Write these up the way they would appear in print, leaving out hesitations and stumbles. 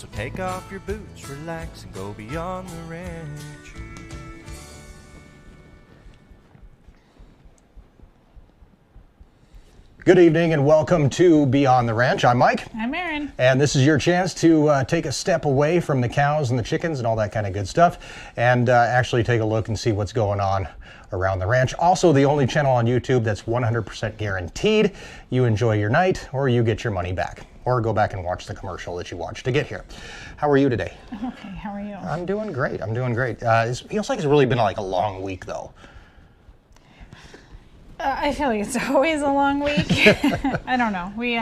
So take off your boots, relax, and go beyond the ranch. Good evening and welcome to Beyond the Ranch. I'm Mike. I'm Erin. And this is your chance to take a step away from the cows and the chickens and all that kind of good stuff and actually take a look and see what's going on around the ranch. Also, the only channel on YouTube that's 100% guaranteed you enjoy your night or you get your money back. Or go back and watch the commercial that you watched to get here. How are you today? I'm okay. How are you? I'm doing great. I'm doing great. It feels like it's really been like a long week though. I feel like it's always a long week. I don't know. We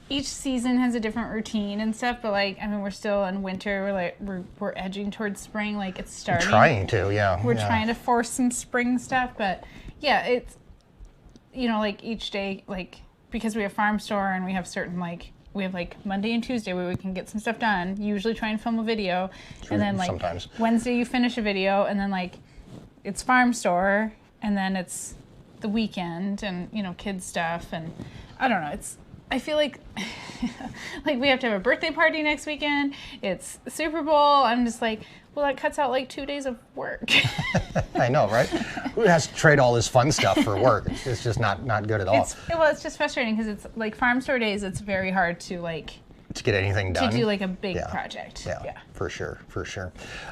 each season has a different routine and stuff, but like, I mean, we're still in winter. We're edging towards spring. Like it's starting. Trying to, yeah. We're trying to force some spring stuff, but yeah, it's like each day, like because we have farm store and we have certain we have Monday and Tuesday where we can get some stuff done. Usually try and film a video, and then sometimes Wednesday you finish a video, and then it's farm store, and then it's the weekend and kids stuff, and I don't know, I feel like we have to have a birthday party next weekend. It's Super Bowl. I'm just like, well, that cuts out 2 days of work. I know, right? Who has to trade all this fun stuff for work? It's just not good at all. It's just frustrating because it's like farm store days. It's very hard to get anything done. To do a big project. Yeah, for sure.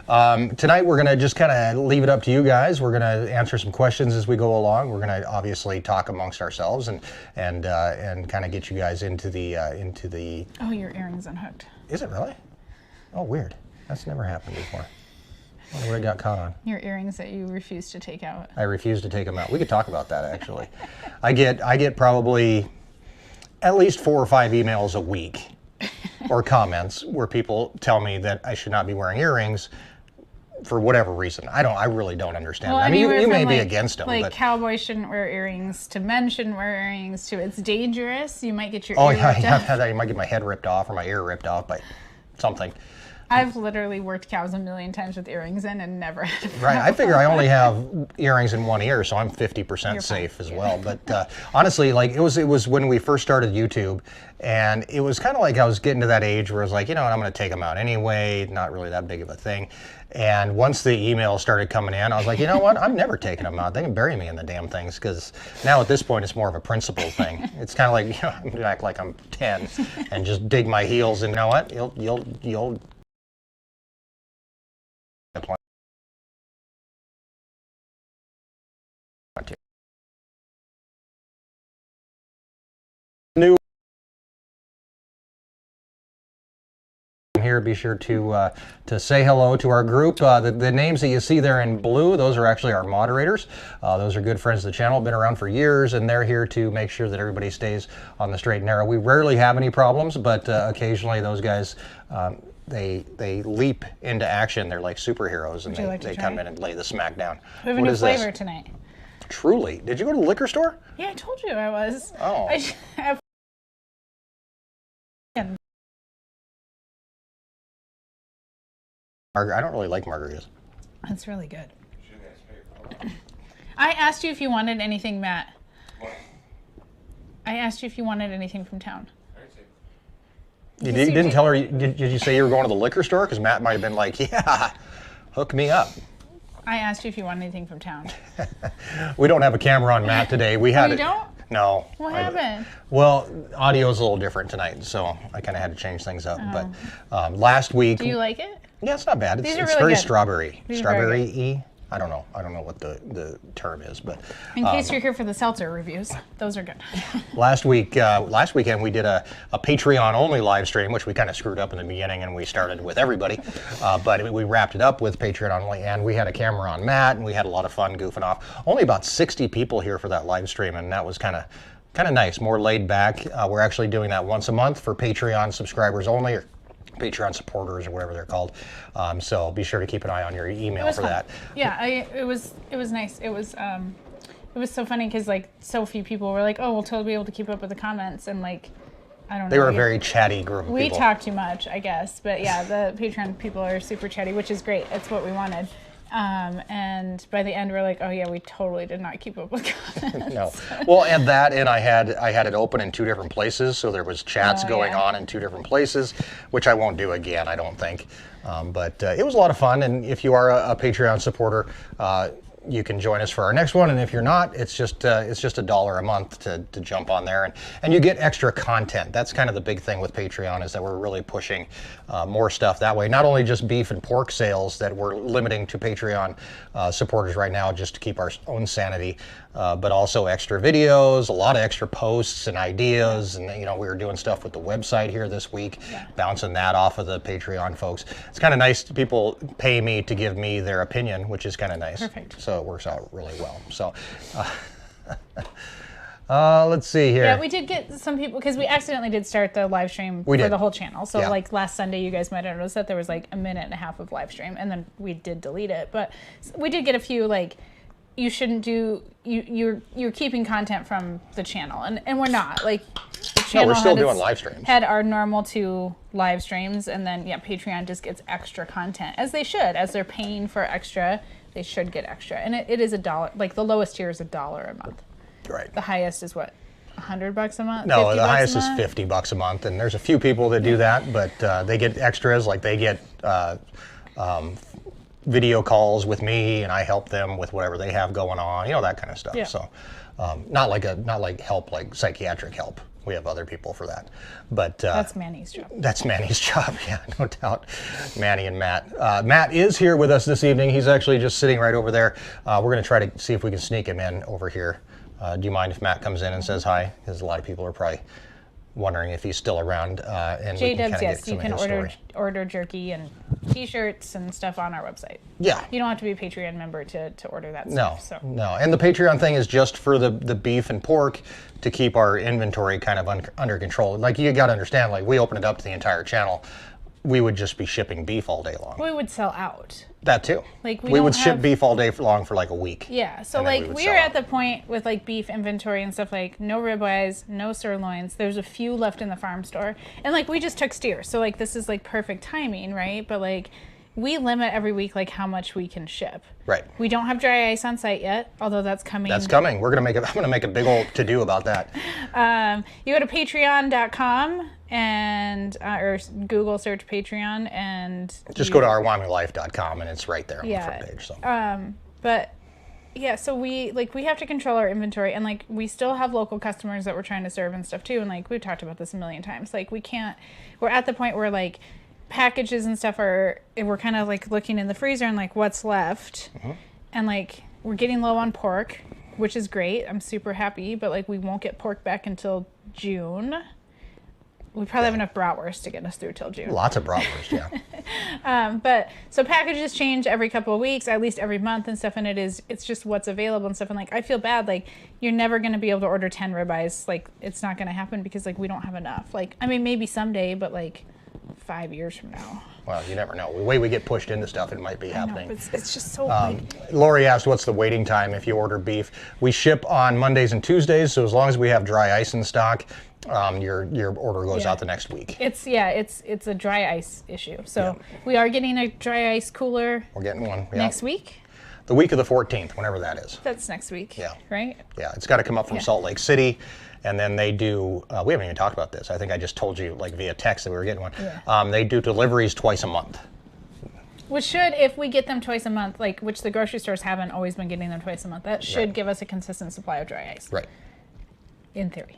Tonight we're gonna just kind of leave it up to you guys. We're gonna answer some questions as we go along. We're gonna obviously talk amongst ourselves and kind of get you guys into the. Oh, your earring's unhooked. Is it really? Oh, weird. That's never happened before. I wonder what I got caught on. Your earrings that you refuse to take out. I refuse to take them out. We could talk about that actually. I get probably at least 4 or 5 emails a week. Or comments where people tell me that I should not be wearing earrings for whatever reason. I really don't understand. Well, I mean, you may be against them, but cowboys shouldn't wear earrings, to men shouldn't wear earrings, to it's dangerous. You might get your ear ripped off. You might get my head ripped off or my ear ripped off by something. I've literally worked cows a million times with earrings in and never had a problem. Right, I figure I only have earrings in one ear, so I'm 50% safe as well. But honestly, it was when we first started YouTube, and it was kind of like I was getting to that age where I was like, I'm going to take them out anyway, not really that big of a thing. And once the emails started coming in, I was like, you know what, I'm never taking them out. They can bury me in the damn things, because now at this point it's more of a principle thing. It's kind of like, I'm going to act like I'm 10 and just dig my heels, and you know what, you'll new here, be sure to say hello to our group. The names that you see there in blue, those are actually our moderators. Those are good friends of the channel, been around for years, and they're here to make sure that everybody stays on the straight and narrow. We rarely have any problems, but occasionally those guys they leap into action. They're like superheroes, and they come in and lay the smack down. We have a new flavor tonight. Truly. Did you go to the liquor store? Yeah, I told you I was. Oh. I don't really like margaritas. That's really good. I asked you if you wanted anything, Matt. What? I asked you if you wanted anything from town. You didn't tell her, did you say you were going to the liquor store? Because Matt might have been like, yeah, hook me up. I asked you if you wanted anything from town. We don't have a camera on Matt today. We had you don't? No. What happened? Well, audio is a little different tonight, so I kind of had to change things up. Oh. But last week. Do you like it? Yeah, it's not bad. It's really very good. strawberry-y. I don't know what the term is, but in case you're here for the seltzer reviews, those are good. last weekend we did a Patreon only live stream, which we kind of screwed up in the beginning, and we started with everybody, but we wrapped it up with Patreon only, and we had a camera on Matt, and we had a lot of fun goofing off. Only about 60 people here for that live stream, and that was kind of nice, more laid back. We're actually doing that once a month for Patreon subscribers only, or Patreon supporters, or whatever they're called. So be sure to keep an eye on your email for that. Yeah, it was nice. It was so funny because so few people were like, oh, we'll totally be able to keep up with the comments, and I don't know. They were a very chatty group of people. We talk too much, I guess, but yeah, the Patreon people are super chatty, which is great. It's what we wanted. And by the end, we're like, oh yeah, we totally did not keep up with comments. No. Well, and I had it open in 2 different places, so there was chats going on in 2 different places, which I won't do again, I don't think. But it was a lot of fun, and if you are a Patreon supporter, you can join us for our next one, and if you're not, it's just $1 a month to jump on there, and you get extra content. That's kind of the big thing with Patreon, is that we're really pushing more stuff that way. Not only just beef and pork sales that we're limiting to Patreon supporters right now, just to keep our own sanity, but also extra videos, a lot of extra posts and ideas, and we were doing stuff with the website here this week, bouncing that off of the Patreon folks. It's kind of nice. People pay me to give me their opinion, which is kind of nice. Perfect. So it works out really well. So let's see here. Yeah, we did get some people, because we accidentally did start the live stream for the whole channel. So like last Sunday, you guys might have noticed that there was like a minute and a half of live stream, and then we did delete it. But we did get a few like, you shouldn't do, you're keeping content from the channel, and we're not. Like, the channel we're still doing live streams. Had our normal 2 live streams, and then Patreon just gets extra content, as they should. As they're paying for extra, they should get extra. And it is $1. Like, the lowest tier is $1 a month. Right. The highest is what, $100 a month? No, the highest is $50 a month, and there's a few people that do that, but they get extras. Like, they get video calls with me, and I help them with whatever they have going on, that kind of stuff. Yeah. So not like help, like psychiatric help. We have other people for that. But that's Manny's job. That's Manny's job, yeah, no doubt. Manny and Matt. Matt is here with us this evening. He's actually just sitting right over there. We're going to try to see if we can sneak him in over here. Do you mind if Matt comes in and says hi? Because a lot of people are probably wondering if he's still around. And J-Dubs, yes, you can order jerky and t-shirts and stuff on our website. Yeah. You don't have to be a Patreon member to order that No, stuff. no. And the Patreon thing is just for the beef and pork, to keep our inventory kind of under control. Like, you got to understand, like, we open it up to the entire channel, we would just be shipping beef all day long. We would sell out. That too. Like, we would ship beef all day long for like a week. Yeah, so like we're at the point with like beef inventory and stuff, like no ribeyes, no sirloins. There's a few left in the farm store, and like we just took steer, so like this is like perfect timing, right? But like we limit every week like how much we can ship. Right. We don't have dry ice on site yet, although that's coming. That's coming. We're gonna make it. I'm gonna make a big old to-do about that. You go to patreon.com and or Google search Patreon and just go to our WyomingLife.com and it's right there on the front page. So. But yeah, so we have to control our inventory, and like we still have local customers that we're trying to serve and stuff too. And like we've talked about this a million times. Like we're at the point where like packages and stuff we're kind of like looking in the freezer and like what's left, and like we're getting low on pork, which is great. I'm super happy, but like we won't get pork back until June. We probably have enough bratwurst to get us through till June. Lots of bratwurst, yeah. But so packages change every couple of weeks, at least every month and stuff, and it's just what's available and stuff. And like I feel bad, like you're never going to be able to order 10 ribeyes. Like it's not going to happen because like we don't have enough. Like I mean maybe someday, but like 5 years from now. Well, you never know. The way we get pushed into stuff, it might be happening. But it's just so big. Lori asked, what's the waiting time if you order beef? We ship on Mondays and Tuesdays, so as long as we have dry ice in stock, your order goes out the next week. It's a dry ice issue. So we are getting a dry ice cooler. We're getting one next week. The week of the 14th, whenever that is. That's next week. Yeah. Right. Yeah, it's got to come up from Salt Lake City, and then they do. We haven't even talked about this. I think I just told you like via text that we were getting one. Yeah. They do deliveries twice a month. Which should, if we get them twice a month, like which the grocery stores haven't always been getting them twice a month, that should give us a consistent supply of dry ice. Right. In theory.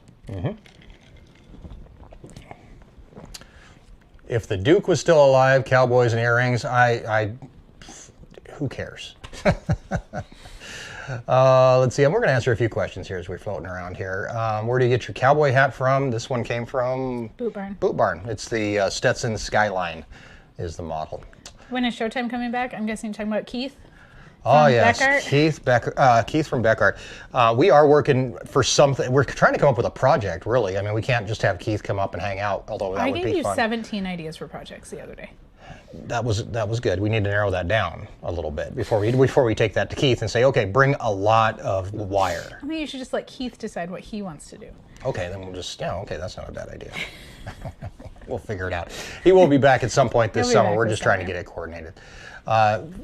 If the Duke was still alive, cowboys and earrings, who cares? Let's see. We're going to answer a few questions here as we're floating around here. Where do you get your cowboy hat from? This one came from Boot Barn. Boot Barn. It's the Stetson Skyline is the model. When is Showtime coming back? I'm guessing you're talking about Keith. Oh yes, Beckart? Keith from Beckart. We are working for something. We're trying to come up with a project, really. I mean, we can't just have Keith come up and hang out, although that would be fun. I gave you 17 ideas for projects the other day. That was good. We need to narrow that down a little bit before we take that to Keith and say, okay, bring a lot of wire. I think you should just let Keith decide what he wants to do. Okay, then we'll just okay, that's not a bad idea. We'll figure it out. He will be back at some point this He'll be summer. back We're this just trying to summer. get it coordinated.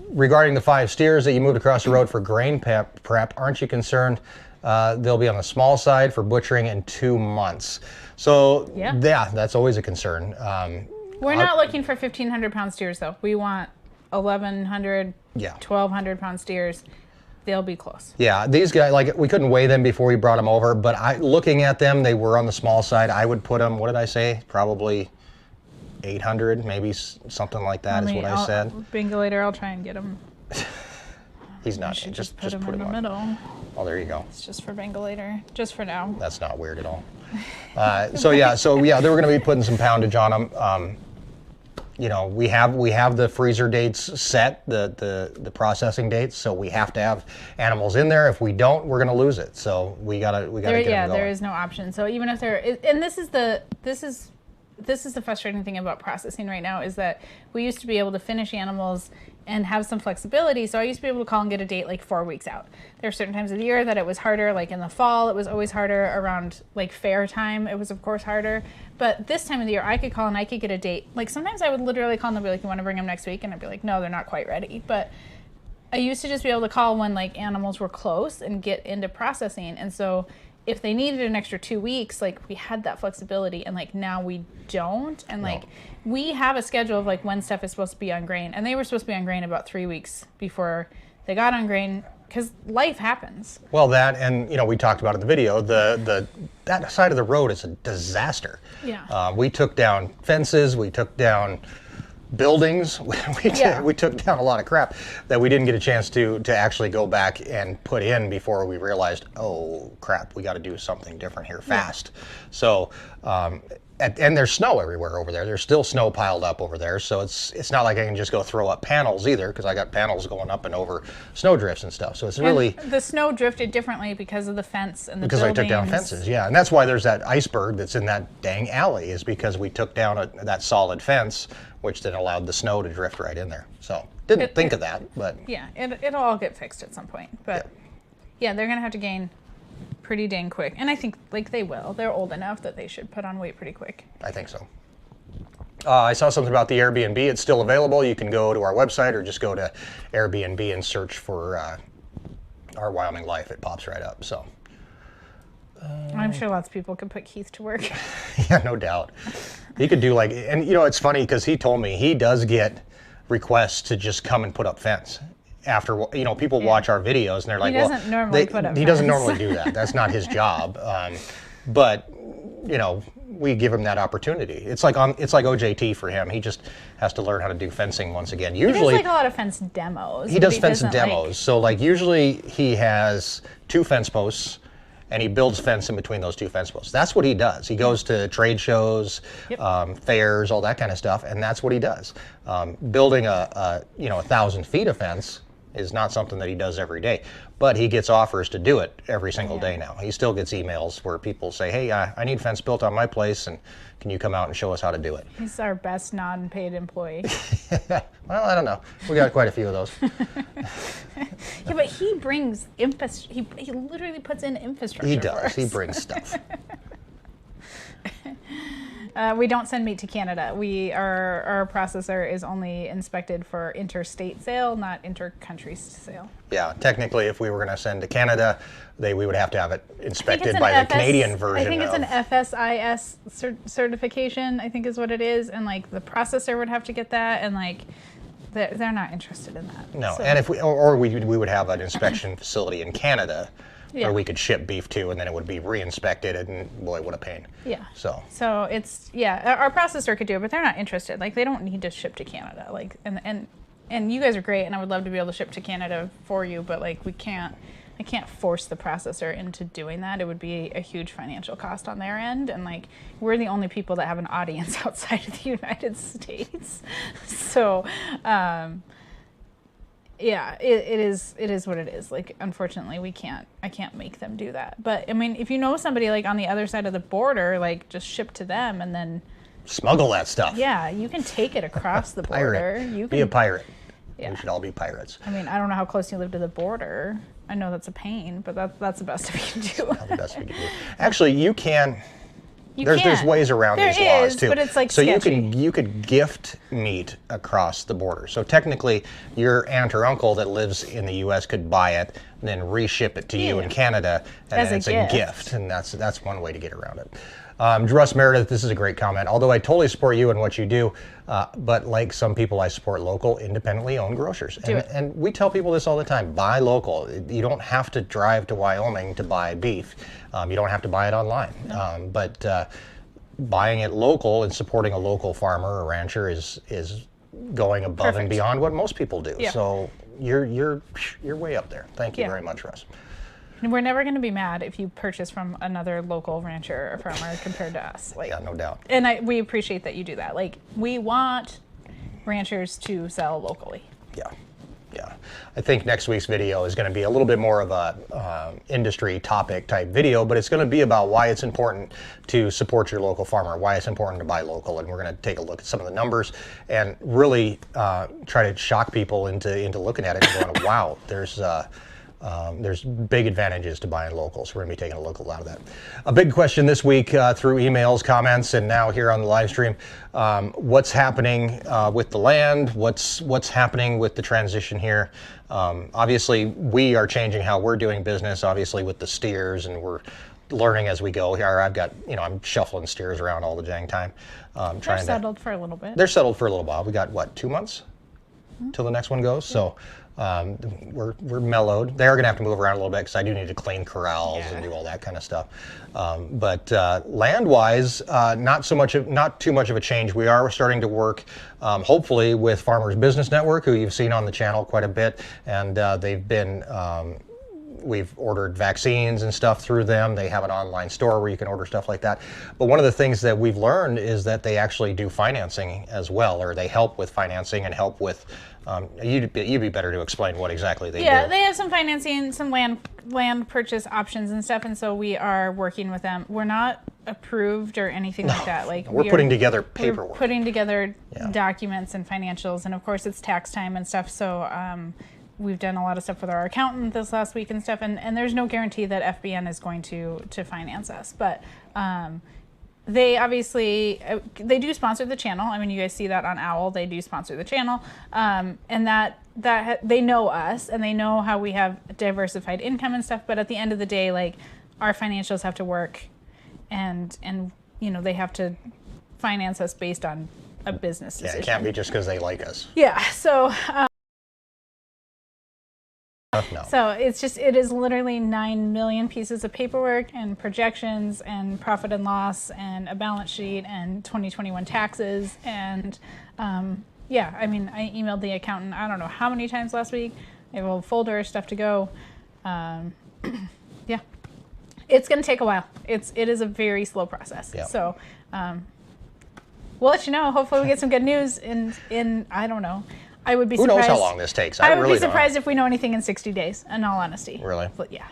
Regarding the 5 steers that you moved across the road for grain prep, aren't you concerned they'll be on the small side for butchering in 2 months? So Yeah. that's always a concern. We're not looking for 1,500-pound steers, though. We want 1,100, Yeah. 1,200-pound steers. They'll be close. Yeah, these guys, like, we couldn't weigh them before we brought them over, but looking at them, they were on the small side. I would put them, what did I say? Probably 800, maybe something like that is what I said. Bingo later, I'll try and get them. He's not. I should Just put them put in the him on. middle. Oh, there you go. It's just for bingo later, just for now. That's not weird at all. So yeah, they were going to be putting some poundage on them. You know, we have the freezer dates set, the processing dates, so we have to have animals in there. If we don't, we're going to lose it. So we gotta get them going. There is no option. So even if and this is the frustrating thing about processing right now, is that we used to be able to finish animals and have some flexibility. So I used to be able to call and get a date like 4 weeks out. There are certain times of the year that it was harder, like in the fall, it was always harder. Around like fair time, it was of course harder. But this time of the year, I could call and I could get a date. Like sometimes I would literally call and they'd be like, you want to bring them next week? And I'd be like, no, they're not quite ready. But I used to just be able to call when like animals were close and get into processing. And so if they needed an extra 2 weeks, like we had that flexibility, and like now we don't. And like we have a schedule of like when stuff is supposed to be on grain, and they were supposed to be on grain about 3 weeks before they got on grain, because life happens. Well, that, and you know, we talked about in the video, that side of the road is a disaster. Yeah. We took down fences, we took down buildings, we took down a lot of crap that we didn't get a chance to actually go back and put in before we realized, oh crap, we got to do something different here fast. So and there's snow everywhere over there. There's still snow piled up over there, so it's not like I can just go throw up panels either, because I got panels going up and over snow drifts and stuff. So it's really, and the snow drifted differently because of the fence and the because buildings. I took down fences, yeah, and that's why there's that iceberg that's in that dang alley, is because we took down that solid fence, which then allowed the snow to drift right in there. So didn't think of that, but yeah, it'll all get fixed at some point. But yeah, they're gonna have to gain pretty dang quick, and I think like they will. They're old enough that they should put on weight pretty quick. I think so. I saw something about the Airbnb. It's still available. You can go to our website or just go to Airbnb and search for our Wyoming Life. It pops right up. So I'm sure lots of people could put Keith to work. yeah, no doubt. He could do like, and you know, it's funny because he told me he does get requests to just come and put up fence. After, you know, people watch our videos and they're like, He doesn't normally put up he doesn't fence. normally do that. That's not his job. But you know, we give him that opportunity. It's like OJT for him. He just has to learn how to do fencing once again. He does Usually like a lot of fence demos. he but does fence doesn't, demos. So like usually he has 2 fence posts, and he builds fence in between those 2 fence posts. That's what he does. He goes to trade shows, fairs, all that kind of stuff, and that's what he does. Building a 1,000 feet of fence is not something that he does every day, but he gets offers to do it every single day now. He still gets emails where people say, hey, I need fence built on my place, and can you come out and show us how to do it? He's our best non-paid employee. Well, I don't know. We got quite a few of those. Yeah, but he brings he literally puts in infrastructure. He for does. us. He brings stuff. We don't send meat to Canada. Our processor is only inspected for interstate sale, not inter-country sale. Yeah, technically, if we were going to send to Canada, we would have to have it inspected by the Canadian version. I think it's of, an FSIS certification, I think is what it is, and like the processor would have to get that, and like they're not interested in that. No, So- and if we would have an inspection facility in Canada where we could ship beef to, and then it would be re-inspected, and boy, what a pain. Yeah. So it's our processor could do it, but they're not interested. Like they don't need to ship to Canada. Like and you guys are great, and I would love to be able to ship to Canada for you, but like I can't force the processor into doing that. It would be a huge financial cost on their end, and like we're the only people that have an audience outside of the United States. So yeah, it is what it is. Like, unfortunately, I can't make them do that. But I mean, if you know somebody like on the other side of the border, like just ship to them, and then smuggle that stuff. yeah, you can take it across the border. Pirate. You Be can a pirate. Yeah. We should all be pirates. I mean, I don't know how close you live to the border. I know that's a pain, but that's the best we can do. Not the best we can do. Actually, you can. There's ways around these laws too. But it's like so sketchy. you could gift meat across the border. So technically, your aunt or uncle that lives in the U.S. could buy it, and then reship it to you in Canada, and As then it's a a gift, and that's one way to get around it. Russ Meredith, this is a great comment. Although I totally support you and what you do, but like some people, I support local, independently owned grocers. And we tell people this all the time: buy local. You don't have to drive to Wyoming to buy beef. You don't have to buy it online. No. But buying it local and supporting a local farmer or rancher is going above and beyond what most people do. Yeah. So you're way up there. Thank you very much, Russ. We're never going to be mad if you purchase from another local rancher or farmer compared to us. Yeah, no doubt. And we appreciate that you do that. Like, we want ranchers to sell locally. Yeah. I think next week's video is going to be a little bit more of a industry topic type video, but it's going to be about why it's important to support your local farmer, why it's important to buy local, and we're going to take a look at some of the numbers and really try to shock people into looking at it and going, wow, there's big advantages to buying local, so we're going to be taking a look at a lot of that. A big question this week through emails, comments, and now here on the live stream, what's happening with the land, what's happening with the transition here. Obviously, we are changing how we're doing business, obviously with the steers, and we're learning as we go here. I've got, I'm shuffling steers around all the dang time. They're settled for a little bit. They're settled for a little while. We got, what, 2 months till the next one goes? So. We're mellowed. They are going to have to move around a little bit because I do need to clean corrals and do all that kind of stuff. But land-wise, not too much of a change. We are starting to work, hopefully, with Farmers Business Network, who you've seen on the channel quite a bit, and they've been. We've ordered vaccines and stuff through them. They have an online store where you can order stuff like that. But one of the things that we've learned is that they actually do financing as well, or they help with financing and help with. You'd be better to explain what exactly they do. Yeah, they have some financing, some land purchase options and stuff, and so we are working with them. We're not approved or anything like that. Like we're putting together paperwork. We're putting together documents and financials, and of course it's tax time and stuff. So we've done a lot of stuff with our accountant this last week and stuff, and there's no guarantee that FBN is going to finance us, but. They obviously, they do sponsor the channel. I mean, you guys see that on OWL. They do sponsor the channel. And that they know us, and they know how we have diversified income and stuff. But at the end of the day, like, our financials have to work, and they have to finance us based on a business decision. Yeah, it can't be just because they like us. Yeah, so... No. So it is literally 9 million pieces of paperwork and projections and profit and loss and a balance sheet and 2021 taxes. And I mean, I emailed the accountant, I don't know how many times last week. I have a folder of stuff to go. Yeah, it's going to take a while. It is a very slow process. Yeah. So we'll let you know. Hopefully we get some good news in I don't know. I would be surprised. Who knows how long this takes? I would be surprised if we know anything in 60 days, in all honesty. Really? But yeah.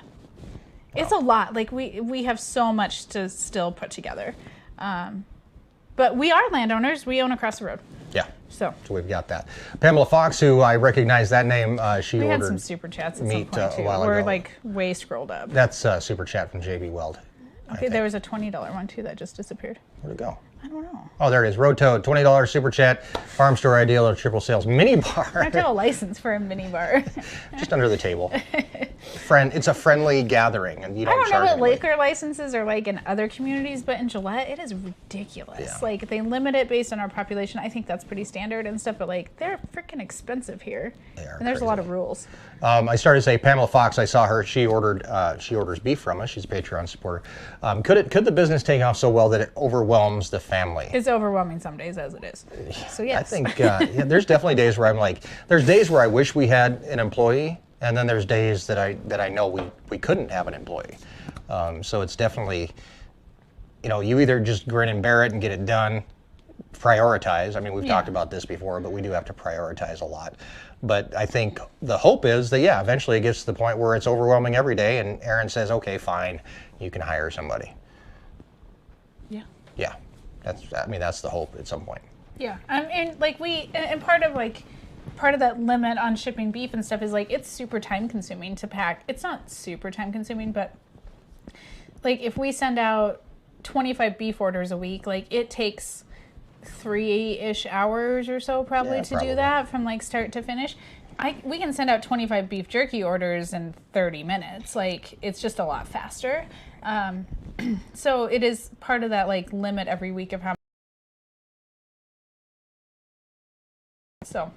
It's a lot. Like, we have so much to still put together. But we are landowners. We own across the road. Yeah. So we've got that. Pamela Fox, who I recognize that name, we had some super chats at some point, too. We're like way scrolled up. That's super chat from JB Weld. Okay, there was a $20 one, too, that just disappeared. Where'd it go? I don't know. Oh, there it is. Road Toad, $20 super chat. Farm store ideal or triple sales mini bar. I have to have a license for a mini bar. Just under the table. It's a friendly gathering, and you don't charge I don't know what anybody. liquor licenses are like in other communities, but in Gillette, it is ridiculous. Yeah. Like, they limit it based on our population. I think that's pretty standard and stuff, but like, they're freaking expensive here. They are and there's crazy. A lot of rules. I started to say Pamela Fox. I saw her. She orders beef from us. She's a Patreon supporter. Could the business take off so well that it overwhelms the family? It's overwhelming some days as it is. So yes. I think there's definitely days where I'm like, there's days where I wish we had an employee, and then there's days that I know we couldn't have an employee. So it's definitely, you either just grin and bear it and get it done, prioritize. I mean, we've talked about this before, but we do have to prioritize a lot. But I think the hope is that, eventually it gets to the point where it's overwhelming every day, and Erin says, okay, fine, you can hire somebody. Yeah. Yeah. That's the hope at some point. Yeah. And like part of that limit on shipping beef and stuff is like, it's super time consuming to pack. It's not super time consuming, but like if we send out 25 beef orders a week, like it takes 3-ish hours or so probably to do that from like start to finish. We can send out 25 beef jerky orders in 30 minutes. Like it's just a lot faster. So it is part of that like limit every week of how. So.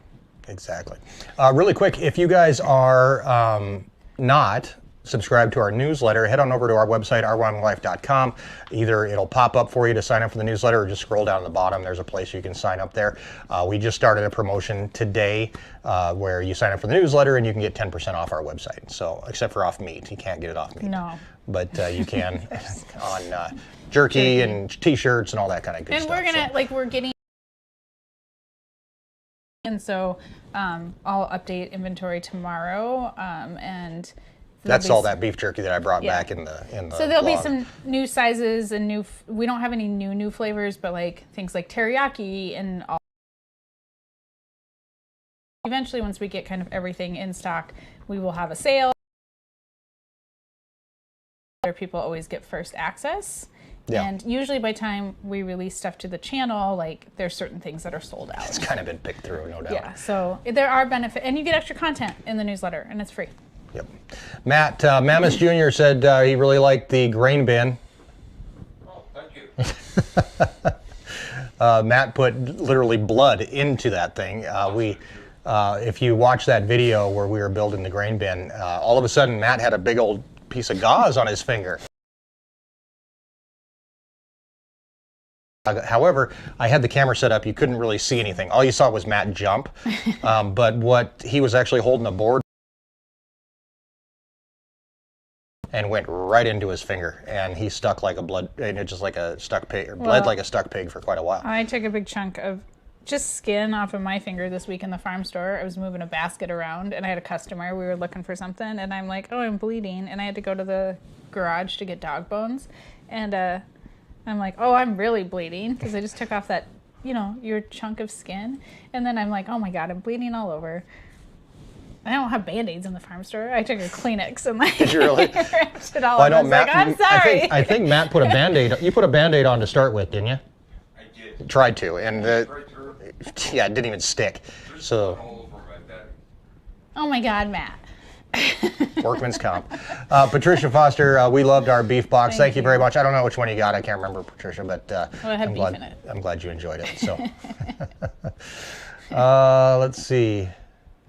Exactly. Really quick, if you guys are not subscribed to our newsletter, head on over to our website, ourwyominglife.com. Either it'll pop up for you to sign up for the newsletter or just scroll down to the bottom. There's a place you can sign up there. We just started a promotion today where you sign up for the newsletter and you can get 10% off our website. So, except for off meat. You can't get it off meat. No. But you can on jerky and t-shirts and all that kind of good stuff. And we're going to, like, we're getting. And so I'll update inventory tomorrow and that's all that beef jerky that I brought back in the So there'll blog. be some new sizes and we don't have any new flavors, but like things like teriyaki and all. Eventually, once we get kind of everything in stock, we will have a sale. Other people always get first access. Yeah. And usually by time we release stuff to the channel, like there's certain things that are sold out. It's kind of been picked through, no doubt. Yeah, so there are benefits, and you get extra content in the newsletter, and it's free. Yep. Matt Mammis Jr. said he really liked the grain bin. Oh, thank you. Matt put literally blood into that thing. If you watch that video where we were building the grain bin, all of a sudden Matt had a big old piece of gauze on his finger. However, I had the camera set up, you couldn't really see anything. All you saw was Matt jump, but what he was actually holding a board and went right into his finger, and he stuck like just like a stuck pig, or bled like a stuck pig for quite a while. I took a big chunk of just skin off of my finger this week in the farm store. I was moving a basket around, and I had a customer. We were looking for something, and I'm like, oh, I'm bleeding, and I had to go to the garage to get dog bones, and I'm like, oh, I'm really bleeding because I just took off that, your chunk of skin. And then I'm like, oh my God, I'm bleeding all over. I don't have Band-Aids in the farm store. I took a Kleenex and like, did you really? wrapped it all up. I was like, I'm sorry. I think Matt put a Band-Aid, you put a Band-Aid on to start with, didn't you? I did. Tried to, and yeah, it didn't even stick. So. All over my bed. Oh my God, Matt. Workman's comp. Patricia Foster, we loved our beef box. Thank you very much. I don't know which one you got. I can't remember, Patricia, but it had beef in it. I'm glad you enjoyed it. So, let's see.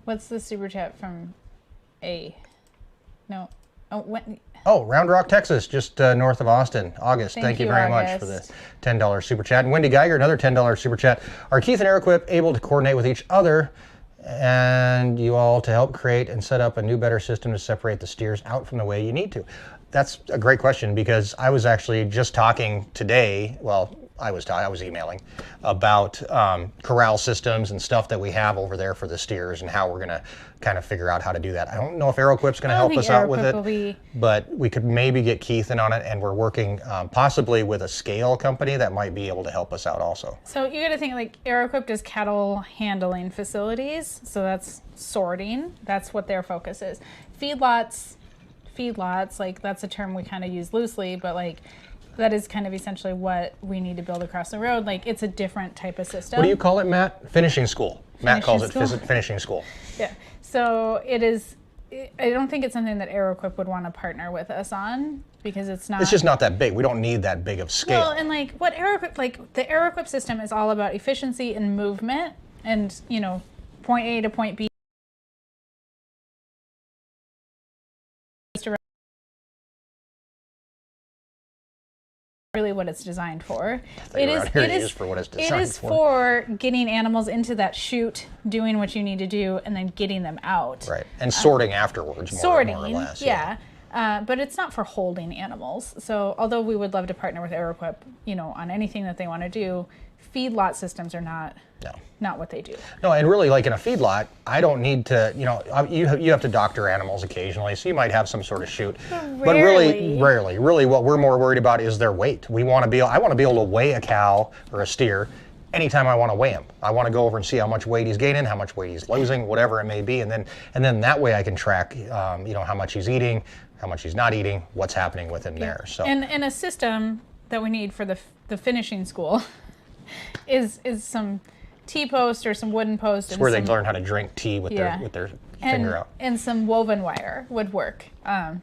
What's the super chat from A? No. Oh, when? Oh, Round Rock, Texas, just north of Austin. August, thank you very much for the $10 super chat. And Wendy Geiger, another $10 super chat. Are Keith and Aeroquip able to coordinate with each other and you all to help create and set up a new, better system to separate the steers out from the way you need to? That's a great question, because I was actually just talking today, well, I was emailing about corral systems and stuff that we have over there for the steers and how we're going to kind of figure out how to do that. I don't know if Aeroquip's going to help us out with it, but we could maybe get Keith in on it, and we're working possibly with a scale company that might be able to help us out also. So you got to think, like, Aeroquip does cattle handling facilities, so that's sorting. That's what their focus is. Feedlots, like, that's a term we kind of use loosely, but like, that is kind of essentially what we need to build across the road. Like, it's a different type of system. What do you call it, Matt? Finishing school. Matt calls it finishing school. Yeah. So it is, I don't think it's something that Aeroquip would want to partner with us on, because it's not. It's just not that big. We don't need that big of scale. Well, and like what Aeroquip, like the Aeroquip system is all about efficiency and movement and, point A to point B. Really what it's designed for. It is for what it's designed for. It is for getting animals into that chute, doing what you need to do, and then getting them out. Right, and sorting afterwards, more or less. Yeah. But it's not for holding animals. So although we would love to partner with Aeroquip, on anything that they want to do, feedlot systems are not what they do. No, and really, like in a feedlot, I don't need to, you have to doctor animals occasionally, so you might have some sort of chute. But really, what we're more worried about is their weight. I want to be able to weigh a cow or a steer anytime I want to weigh him. I want to go over and see how much weight he's gaining, how much weight he's losing, whatever it may be, and then that way I can track, how much he's eating, how much he's not eating, what's happening with him there. So. And a system that we need for the finishing school is some T-post or some wooden post. It's where they learn how to drink tea with their finger out. And some woven wire would work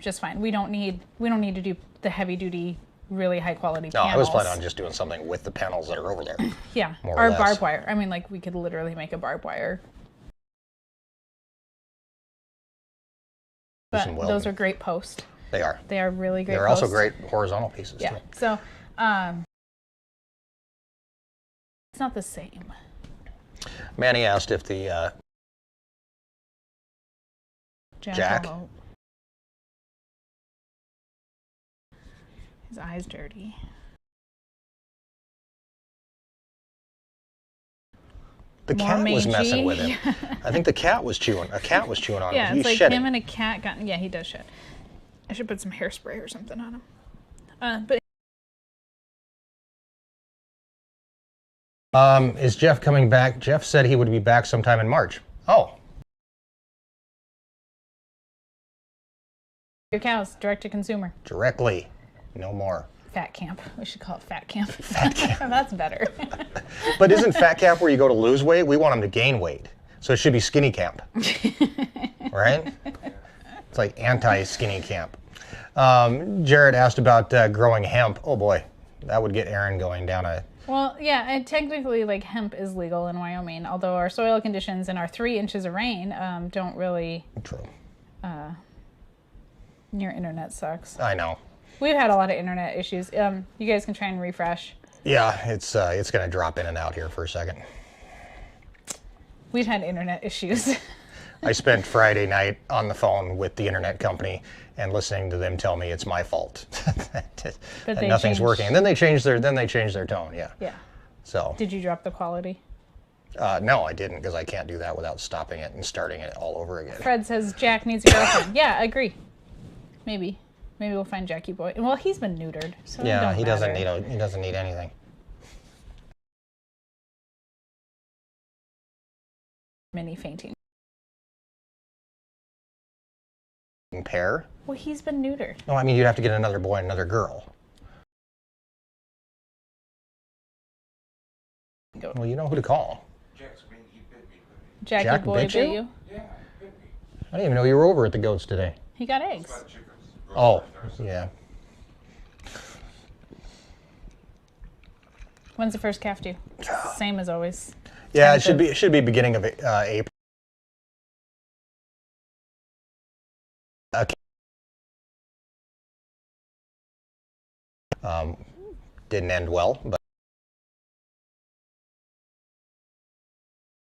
just fine. We don't need to do the heavy duty, really high quality panels. No, I was planning on just doing something with the panels that are over there. Yeah, more or or less. barbed wire. I mean, like we could literally make a barbed wire. But those are great posts. They are. They are really great. They're also great horizontal pieces too. So it's not the same. Manny asked if the Jack. His eye's dirty. The More cat was mangy. messing with him. I think the cat was chewing. A cat was chewing on him. Yeah, He's it's like shedding. him and a cat got. Yeah, he does shed. I should put some hairspray or something on him. But Is Jeff coming back? Jeff said he would be back sometime in March. Oh. your cows, direct to consumer. Directly. No more. Fat camp. We should call it fat camp. Fat camp. That's better. But isn't fat camp where you go to lose weight? We want them to gain weight. So it should be skinny camp. Right? It's like anti-skinny camp. Jared asked about growing hemp. Oh boy, that would get Erin going down a... Well, yeah, and technically, like, hemp is legal in Wyoming, although our soil conditions and our 3 inches of rain don't really... True. Your internet sucks. I know. We've had a lot of internet issues. You guys can try and refresh. Yeah, it's going to drop in and out here for a second. We've had internet issues. I spent Friday night on the phone with the internet company and listening to them tell me it's my fault that nothing's working. And then they changed their tone. Yeah. Yeah. So. Did you drop the quality? No, I didn't, because I can't do that without stopping it and starting it all over again. Fred says Jack needs a girlfriend. Yeah, I agree. Maybe we'll find Jackie Boy. Well, he's been neutered, so yeah, he doesn't need anything. Mini fainting. Pair? Well, he's been neutered. No, I mean you'd have to get another boy and another girl. Well, you know who to call. Jackie Jack Boy bit you? you? Yeah, bit me. I didn't even know you were over at the goats today. He got eggs. Got chickens. Oh, yeah. When's the first calf due? Same as always. Yeah, it should be beginning of April. Didn't end well, but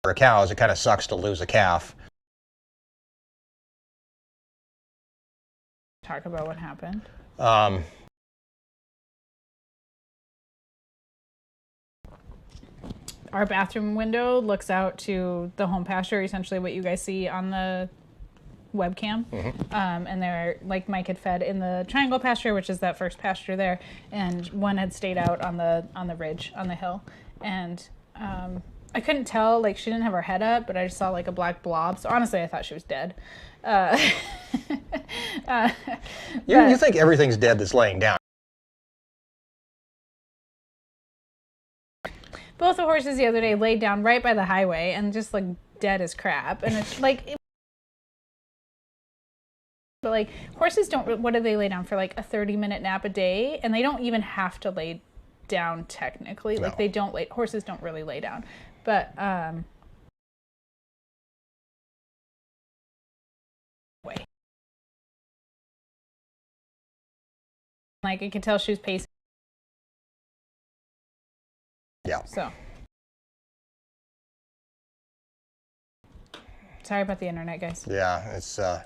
for a cow, it kind of sucks to lose a calf. Talk about what happened. Our bathroom window looks out to the home pasture, essentially what you guys see on the webcam. Mm-hmm. And they're, like Mike had fed in the triangle pasture, which is that first pasture there, and one had stayed out on the ridge, on the hill. And I couldn't tell, like, she didn't have her head up, but I just saw like a black blob. So honestly, I thought she was dead. You think everything's dead that's laying down. Both the horses the other day laid down right by the highway and just like dead as crap. And it's like, but like horses don't, what do they lay down for, like a 30-minute nap a day? And they don't even have to lay down technically. No. Like they don't lay, horses don't really lay down. But like I could tell she was pacing. Yeah. So sorry about the internet, guys. Yeah, it's no.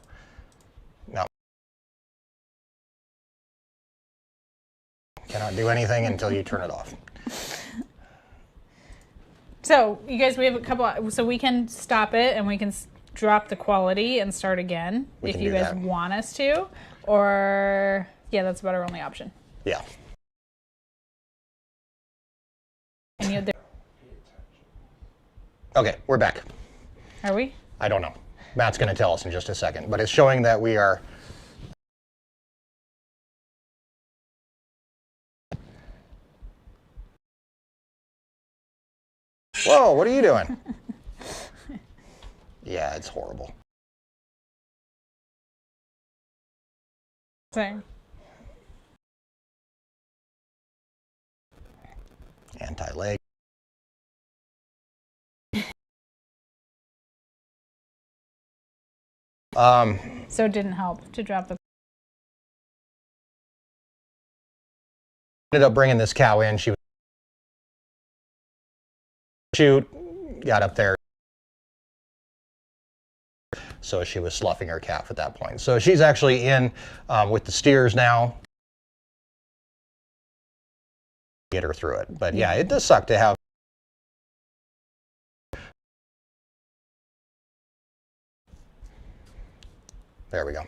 Cannot do anything until you turn it off. So you guys, we have a couple. So we can stop it and we can drop the quality and start again We if can you do guys that. want us to, or yeah, that's about our only option. Yeah. And you, Okay, we're back. are we? I don't know. Matt's going to tell us in just a second, but it's showing that we are Whoa, what are you doing? Yeah, it's horrible. Same. Anti-leg. So it didn't help to drop the. Ended up bringing this cow in. She was shoot, got up there. So she was sloughing her calf at that point. So she's actually in with the steers now. Get her through it. But yeah, it does suck to have. There we go.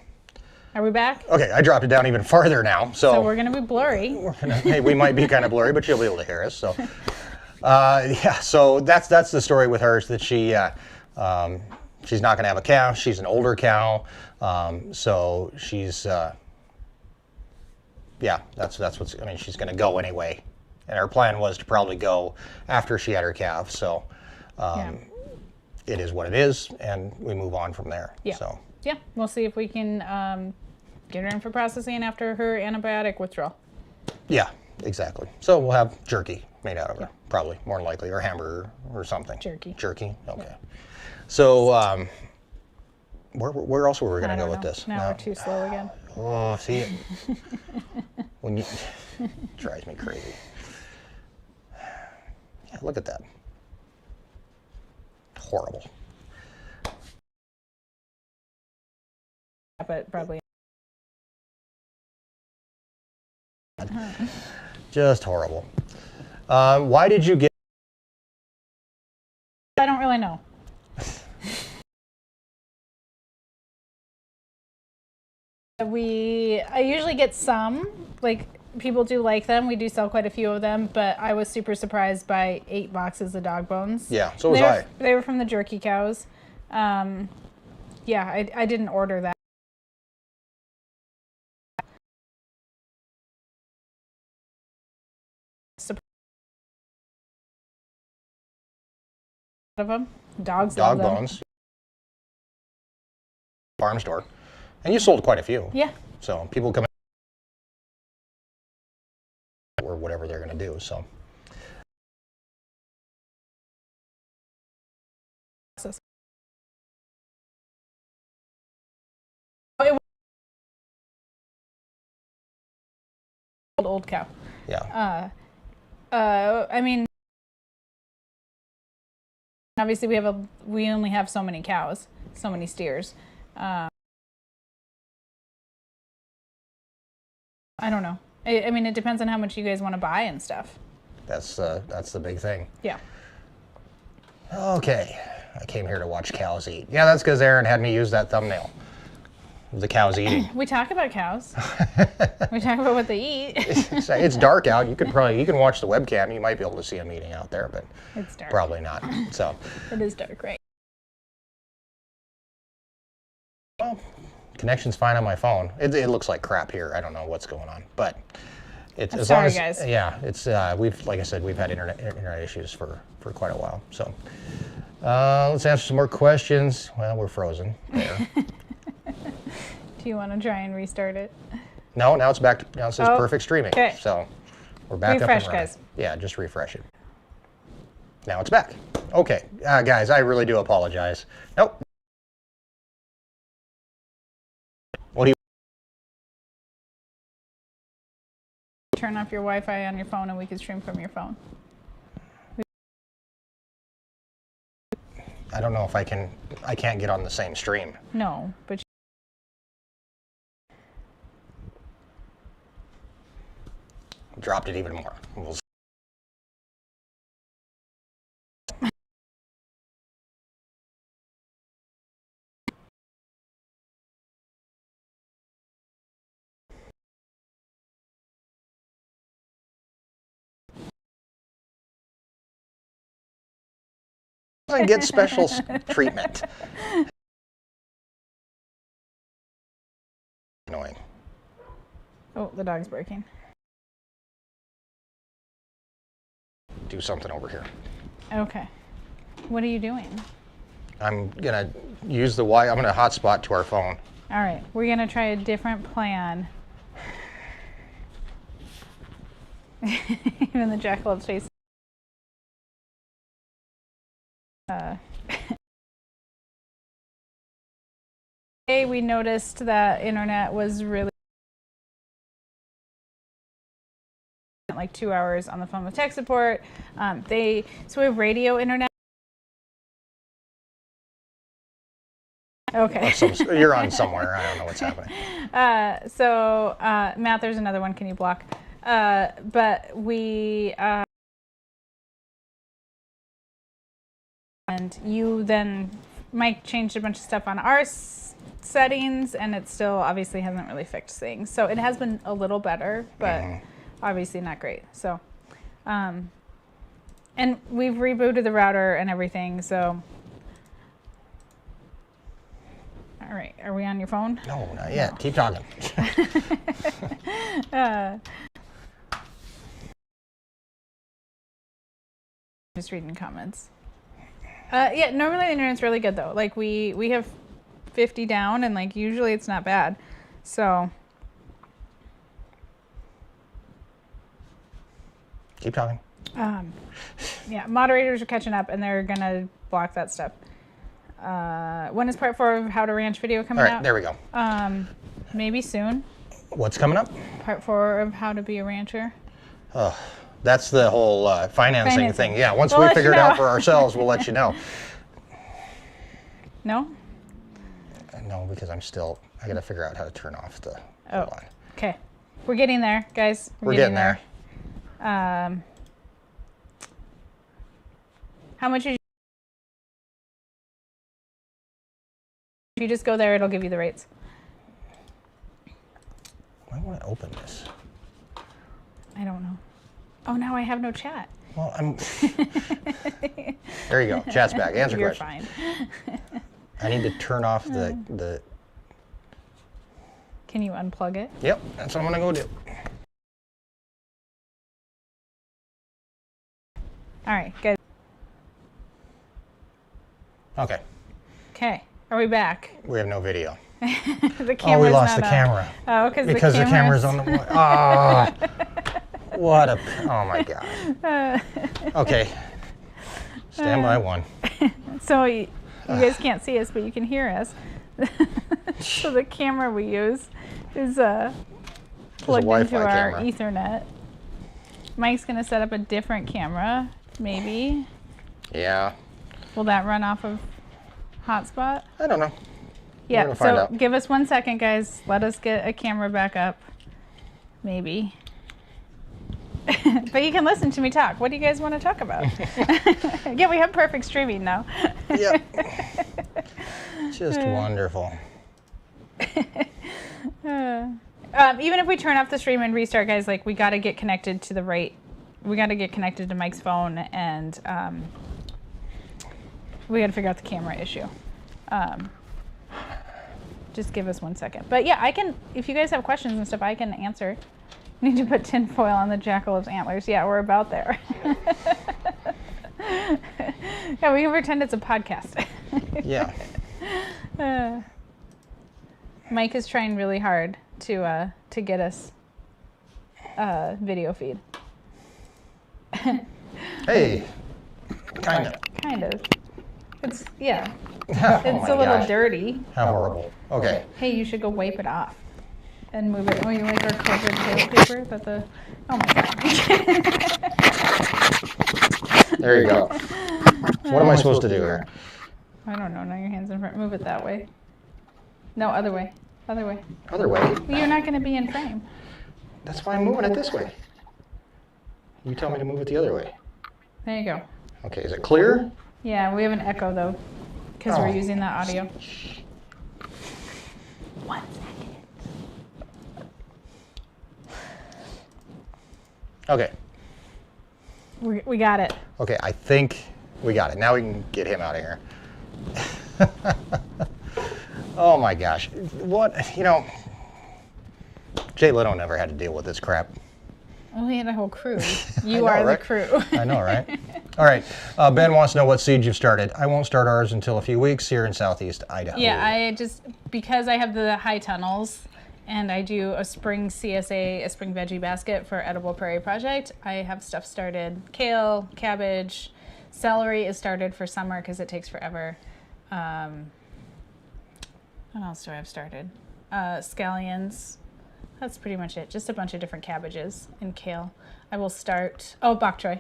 Are we back? Okay, I dropped it down even farther now. So we're going to be blurry. Hey, we might be kind of blurry, but you'll be able to hear us. So, yeah, so that's the story with her, is that she's not going to have a calf. She's an older cow, so she's yeah, that's what's. I mean, she's going to go anyway, and our plan was to probably go after she had her calf. So, it is what it is, and we move on from there. Yeah. So. Yeah, we'll see if we can get her in for processing after her antibiotic withdrawal. Yeah, exactly. So we'll have jerky made out of her, probably, more than likely, or hamburger or something. Jerky. Jerky, okay. Yeah. So where else were we going to go with this? Now we're too slow again. Oh, see, when you drives me crazy. Yeah, look at that. Horrible. But probably. Just horrible. Why did you get? I don't really know. I usually get some, like people do like them. We do sell quite a few of them, but I was super surprised by 8 boxes of dog bones. Yeah, so was I. They were from the jerky cows. Yeah, I didn't order that. Of them. Dogs love them. Dog bones. Farm store. And you sold quite a few. Yeah. So people come in or whatever they're going to do. So. Old cow. Yeah. I mean, obviously we only have so many cows, so many steers. I don't know. I mean, it depends on how much you guys want to buy and stuff. That's the big thing. Yeah. Okay. I came here to watch cows eat. Yeah, that's because Erin had me use that thumbnail. The cows eating. We talk about cows. We talk about what they eat. It's dark out. You can watch the webcam. You might be able to see them eating out there, but It's dark. probably not. So. It is dark, right? Well, connection's fine on my phone. It looks like crap here. I don't know what's going on, but it's as long as guys. Yeah, it's like I said, we've had internet issues for quite a while. So let's answer some more questions. Well, we're frozen there. Do you want to try and restart it? No, now it's back. Now it says perfect streaming. Okay. So we're back Refresh, up and running. guys. Yeah, just refresh it. Now it's back. Okay, guys, I really do apologize. Nope. What do you? Turn off your Wi-Fi on your phone, and we can stream from your phone. I don't know if I can. I can't get on the same stream. No, but. Dropped it even more. We'll see. And get special treatment. Annoying. Oh, the dog's barking. Do something over here. Okay. What are you doing? I'm gonna use the I'm gonna hotspot to our phone. All right, we're gonna try a different plan. Even the jackalope's face. Today we noticed that internet was really like 2 hours on the phone with tech support. So we have radio internet. Okay. You're on somewhere. I don't know what's happening. Matt, there's another one. Can you block? But we and you then Mike changed a bunch of stuff on our settings, and it still obviously hasn't really fixed things. So it has been a little better, but obviously not great. So, and we've rebooted the router and everything. So. All right, are we on your phone? No, not yet. No. Keep talking. Just reading comments. Yeah, normally the internet's really good though. Like we have 50 down, and like usually it's not bad. So. Keep talking. Yeah, moderators are catching up, and they're gonna block that stuff. When is part 4 of How to Ranch video coming out? All right, there we go. Maybe soon. What's coming up? Part 4 of How to Be a Rancher. Oh, that's the whole financing thing. Yeah, once we figure it out for ourselves, we'll let you know. No? No, because I got to figure out how to turn off the. Oh, okay. We're getting there, guys. We're getting there. How much is If you just go there, it'll give you the rates. Why won't I open this? I don't know. Oh, now I have no chat. Well, there you go. Chat's back. Answer You're questions. Fine. I need to turn off the. Can you unplug it? Yep, that's what I'm gonna go do. All right, guys. Okay. Okay. Are we back? We have no video. The camera's we lost the not camera. Oh, because the camera's on the. Ah, what a! Oh my God. Okay. Stand by one. So you guys can't see us, but you can hear us. So the camera we use is plugged into our camera. Ethernet. Mike's gonna set up a different camera, maybe. Yeah. Will that run off of hotspot? I don't know. Yeah, so give us 1 second, guys. Let us get a camera back up. Maybe. But you can listen to me talk. What do you guys want to talk about? Yeah, we have perfect streaming now. Yep. Just wonderful. Even if we turn off the stream and restart, guys, like we got to get connected to we got to get connected to Mike's phone, and we got to figure out the camera issue. Just give us 1 second. But yeah, I can, if you guys have questions and stuff, I can answer. Need to put tinfoil on the jackalopes' antlers. Yeah, we're about there. Yeah, we can pretend it's a podcast. Yeah. Mike is trying really hard to get us video feed. Hey. Kind of. Kind of. It's, yeah. Oh It's a little dirty. How horrible. Okay. Hey, you should go wipe it off and move it. Oh, you like our COVID toilet paper? That the. Oh my God. There you go. What am I supposed to do here? I don't know. Now your hand's in front. Move it that way. No, other way. Other way. Other way? Well, you're not going to be in frame. That's why I'm moving it this way. You tell me to move it the other way. There you go. Okay, is it clear? Yeah, we have an echo though, because we're using that audio. 1 second. Okay. We got it. Okay, I think we got it. Now we can get him out of here. Oh my gosh. What, Jay Leno never had to deal with this crap. Well, we had a whole crew. You know, are right? the crew. I know, right? All right. Ben wants to know what seeds you've started. I won't start ours until a few weeks here in southeast Idaho. Yeah, because I have the high tunnels and I do a spring CSA, a spring veggie basket for Edible Prairie Project, I have stuff started. Kale, cabbage, celery is started for summer because it takes forever. What else do I have started? Scallions. That's pretty much it. Just a bunch of different cabbages and kale. I will start, bok choy.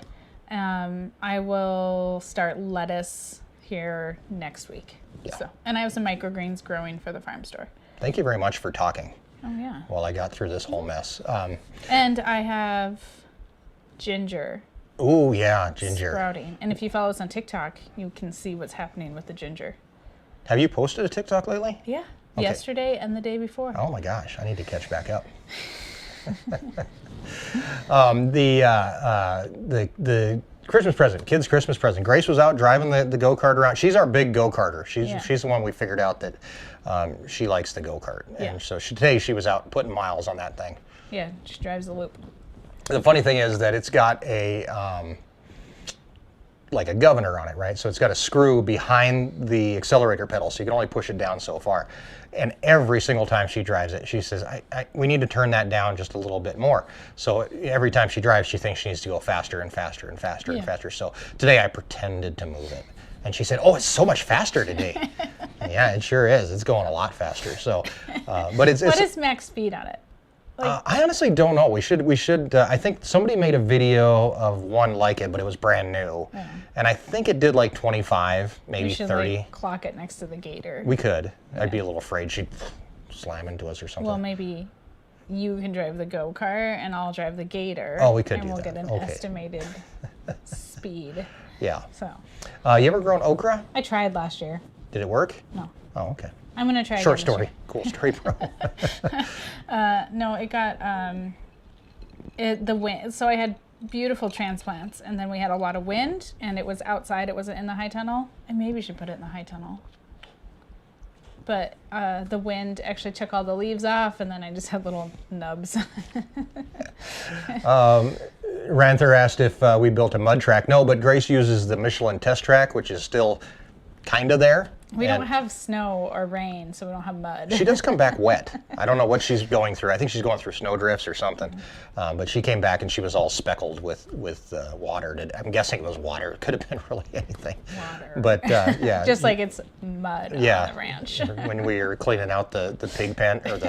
I will start lettuce here next week. Yeah. So, and I have some microgreens growing for the farm store. Thank you very much for talking. Oh, yeah. While I got through this whole mess. And I have ginger Oh, yeah, ginger. sprouting. And if you follow us on TikTok, you can see what's happening with the ginger. Have you posted a TikTok lately? Yeah. Okay. Yesterday and the day before. Oh my gosh, I need to catch back up. The Christmas present, kids' Christmas present. Grace was out driving the go-kart around. She's our big go-karter. She's the one we figured out that she likes the go-kart. Yeah. And so today she was out putting miles on that thing. Yeah, she drives the loop. The funny thing is that it's got a like a governor on it, right? So it's got a screw behind the accelerator pedal, so you can only push it down so far. And every single time she drives it, she says, we need to turn that down just a little bit more. So every time she drives, she thinks she needs to go faster and faster and faster and faster. So today I pretended to move it. And she said, oh, it's so much faster today. Yeah, it sure is. It's going a lot faster. So, but it's What is max speed on it? I honestly don't know. We should. I think somebody made a video of one like it, but it was brand new, and I think it did like 25, maybe We should 30. like clock it next to the gator. We could. I'd be a little afraid she'd slam into us or something. Well, maybe you can drive the go-kart and I'll drive the gator. Oh, we could and do we'll that. get an Okay. estimated speed. Yeah. So You ever grown okra? I tried last year. Did it work? No. Oh, okay. I'm gonna try Short again this story. Cool story, bro. year. No, it got the wind. So I had beautiful transplants, and then we had a lot of wind, and it was outside. It wasn't in the high tunnel. I maybe should put it in the high tunnel. But the wind actually took all the leaves off, and then I just had little nubs. Ranther asked if we built a mud track. No, but Grace uses the Michelin test track, which is still kind of there. We don't And have snow or rain, so we don't have mud. She does come back wet. I don't know what she's going through. I think she's going through snow drifts or something. But she came back and she was all speckled with water. I'm guessing it was water. It could have been really anything. Water. But yeah. Just like it's mud on the ranch. When we were cleaning out the pig pen or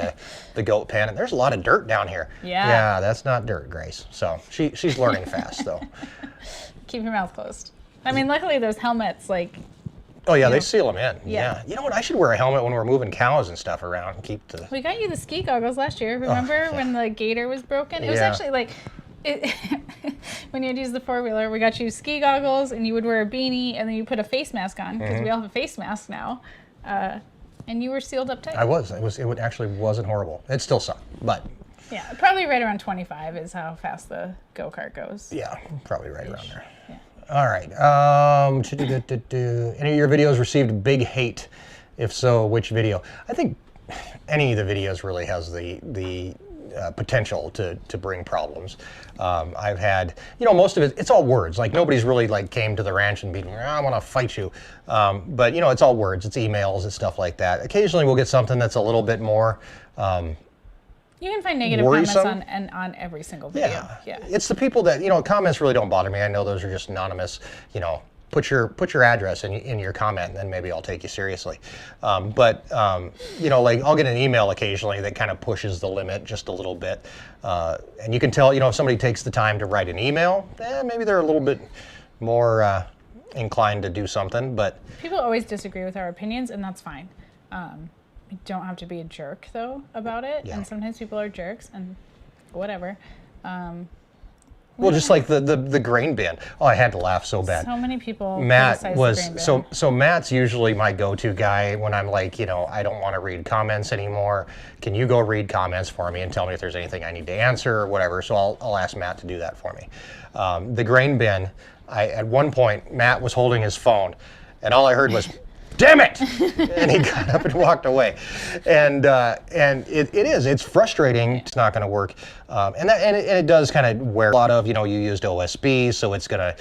the goat pen, and there's a lot of dirt down here. Yeah. Yeah, that's not dirt, Grace. So she's learning fast though. Keep your mouth closed. I mean, luckily those helmets, like, Oh yeah, they seal them in. Yeah. You know what? I should wear a helmet when we're moving cows and stuff around and keep the. we got you the ski goggles last year. Remember when the gator was broken? It was Yeah. actually like, when you'd use the four-wheeler, we got you ski goggles and you would wear a beanie and then you put a face mask on because we all have a face mask now. And you were sealed up tight. I was. It actually wasn't horrible. It still sucked, but. Yeah, probably right around 25 is how fast the go-kart goes. Yeah, probably right around there. Yeah. All right. Any of your videos received big hate? If so, which video? I think any of the videos really has the potential to bring problems. I've had, most of it's all words. Like nobody's really like came to the ranch and beat me. I want to fight you. But it's all words. It's emails and stuff like that. Occasionally we'll get something that's a little bit more. You can find negative Worrisome? comments on every single video. Yeah. It's the people that, comments really don't bother me. I know those are just anonymous, put your address in your comment and then maybe I'll take you seriously. Like I'll get an email occasionally that kind of pushes the limit just a little bit. And you can tell, if somebody takes the time to write an email, maybe they're a little bit more inclined to do something, but. People always disagree with our opinions and that's fine. You don't have to be a jerk though about it, and sometimes people are jerks and whatever. Well, just like the grain bin. Oh, I had to laugh so bad. So many people. Matt was the grain bin. so Matt's usually my go-to guy when I'm like, I don't want to read comments anymore. Can you go read comments for me and tell me if there's anything I need to answer or whatever? So I'll ask Matt to do that for me. The grain bin. At one point Matt was holding his phone, and all I heard was. damn it! And he got up and walked away. And it's frustrating. It's not going to work. And it does kind of wear a lot of, you used OSB, so it's going to,